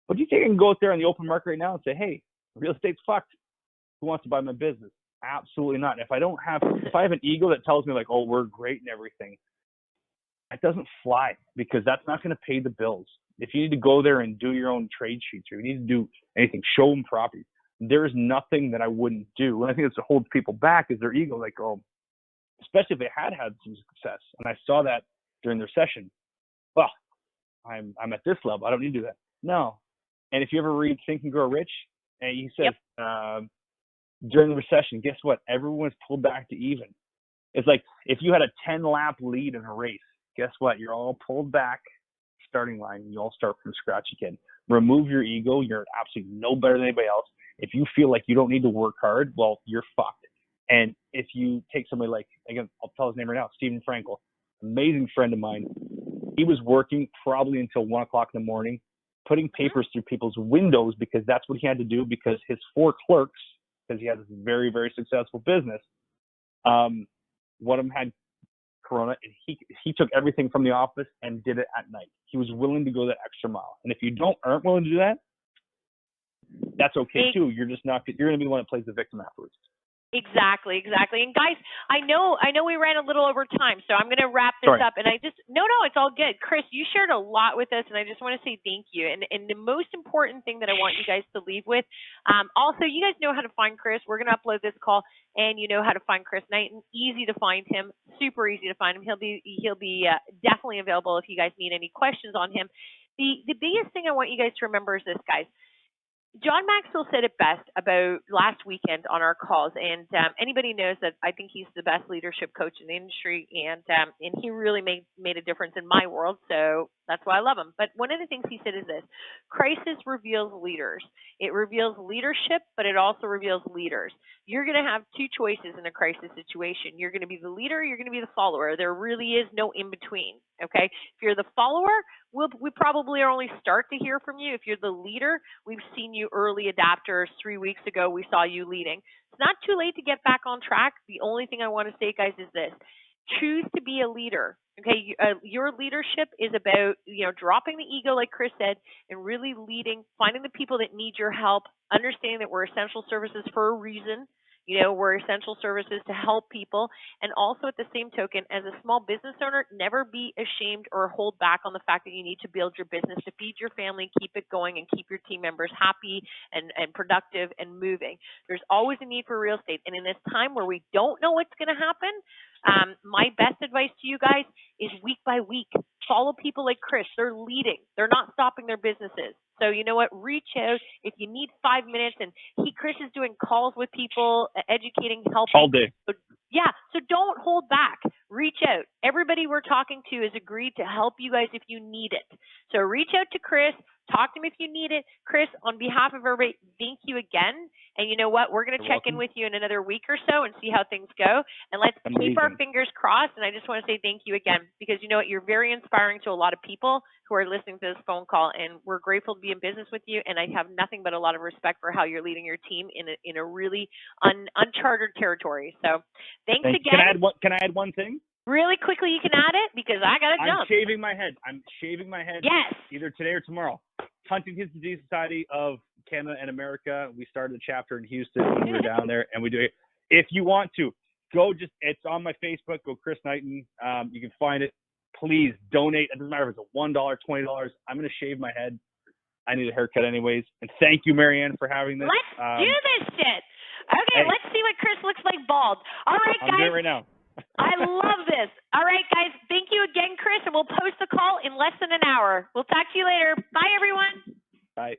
S2: But you think I can go out there on the open market right now and say, hey, real estate's fucked. Who wants to buy my business? Absolutely not. If I have an ego that tells me like, oh, we're great and everything, that doesn't fly because that's not going to pay the bills. If you need to go there and do your own trade sheets or you need to do anything, show them properties, there's nothing that I wouldn't do. And I think that's what holds people back is their ego. Like, oh, especially if they had some success. And I saw that during their session. Well, I'm at this level. I don't need to do that. No. And if you ever read Think and Grow Rich, and he says, during the recession, guess what? Everyone was pulled back to even. It's like if you had a 10-lap lead in a race, guess what? You're all pulled back, starting line, and you all start from scratch again. Remove your ego. You're absolutely no better than anybody else. If you feel like you don't need to work hard, well, you're fucked. And if you take somebody like, again, I'll tell his name right now, Stephen Frankel, amazing friend of mine. He was working probably until 1 o'clock in the morning, putting papers through people's windows because that's what he had to do because his 4 clerks, because he had this very, very successful business, one of them had corona, and he took everything from the office and did it at night. He was willing to go that extra mile. And if you aren't willing to do that, that's okay too. You're going to be the one that plays the victim afterwards.
S1: Exactly. And guys, I know we ran a little over time, so I'm going to wrap this up. And no, it's all good. Chris, you shared a lot with us, and I just want to say thank you. And the most important thing that I want you guys to leave with, also, you guys know how to find Chris. We're going to upload this call, and you know how to find Chris Knighton. Easy to find him, super easy to find him. He'll be definitely available if you guys need any questions on him. The biggest thing I want you guys to remember is this, guys. John Maxwell said it best about last weekend on our calls, and anybody knows that I think he's the best leadership coach in the industry, and he really made a difference in my world, so that's why I love him. But one of the things he said is this: crisis reveals leaders. It reveals leadership, but it also reveals leaders. You're going to have two choices in a crisis situation. You're going to be the leader, you're going to be the follower. There really is no in between. Okay, if you're the follower, we probably are only start to hear from you. If you're the leader, we've seen you early adapters. 3 weeks ago, we saw you leading. It's not too late to get back on track. The only thing I want to say, guys, is this: choose to be a leader. Okay, your leadership is about dropping the ego, like Chris said, and really leading, finding the people that need your help, understanding that we're essential services for a reason. We're essential services to help people. And also at the same token, as a small business owner, never be ashamed or hold back on the fact that you need to build your business to feed your family, keep it going, and keep your team members happy and productive and moving. There's always a need for real estate. And in this time where we don't know what's going to happen, my best advice to you guys is week by week, follow people like Chris. They're leading. They're not stopping their businesses. So you know what? Reach out if you need 5 minutes. And Chris is doing calls with people, educating, helping.
S2: All day.
S1: So don't hold back. Reach out. Everybody we're talking to has agreed to help you guys if you need it. So reach out to Chris. Talk to him if you need it. Chris, on behalf of everybody, thank you again. And you know what? We're going to check in with you in another week or so and see how things go. And let's keep our fingers crossed. And I just want to say thank you again, because you know what? You're very inspiring to a lot of people who are listening to this phone call. And we're grateful to be in business with you. And I have nothing but a lot of respect for how you're leading your team in a really uncharted territory. So thanks again.
S2: Can I add one thing?
S1: Really quickly, you can add it, because I got to jump.
S2: I'm shaving my head.
S1: Yes.
S2: Either today or tomorrow. Huntington's Disease Society of Canada and America. We started a chapter in Houston when we were down there, and we do it. If you want to, it's on my Facebook. Go Chris Knighton. You can find it. Please donate. It doesn't matter if it's $1, $20. I'm going to shave my head. I need a haircut anyways. And thank you, Marianne, for having this.
S1: Let's do this shit. Okay, let's see what Chris looks like bald. All right, guys.
S2: I'm doing it right now.
S1: I love this. All right, guys. Thank you again, Chris, and we'll post the call in less than an hour. We'll talk to you later. Bye, everyone.
S2: Bye.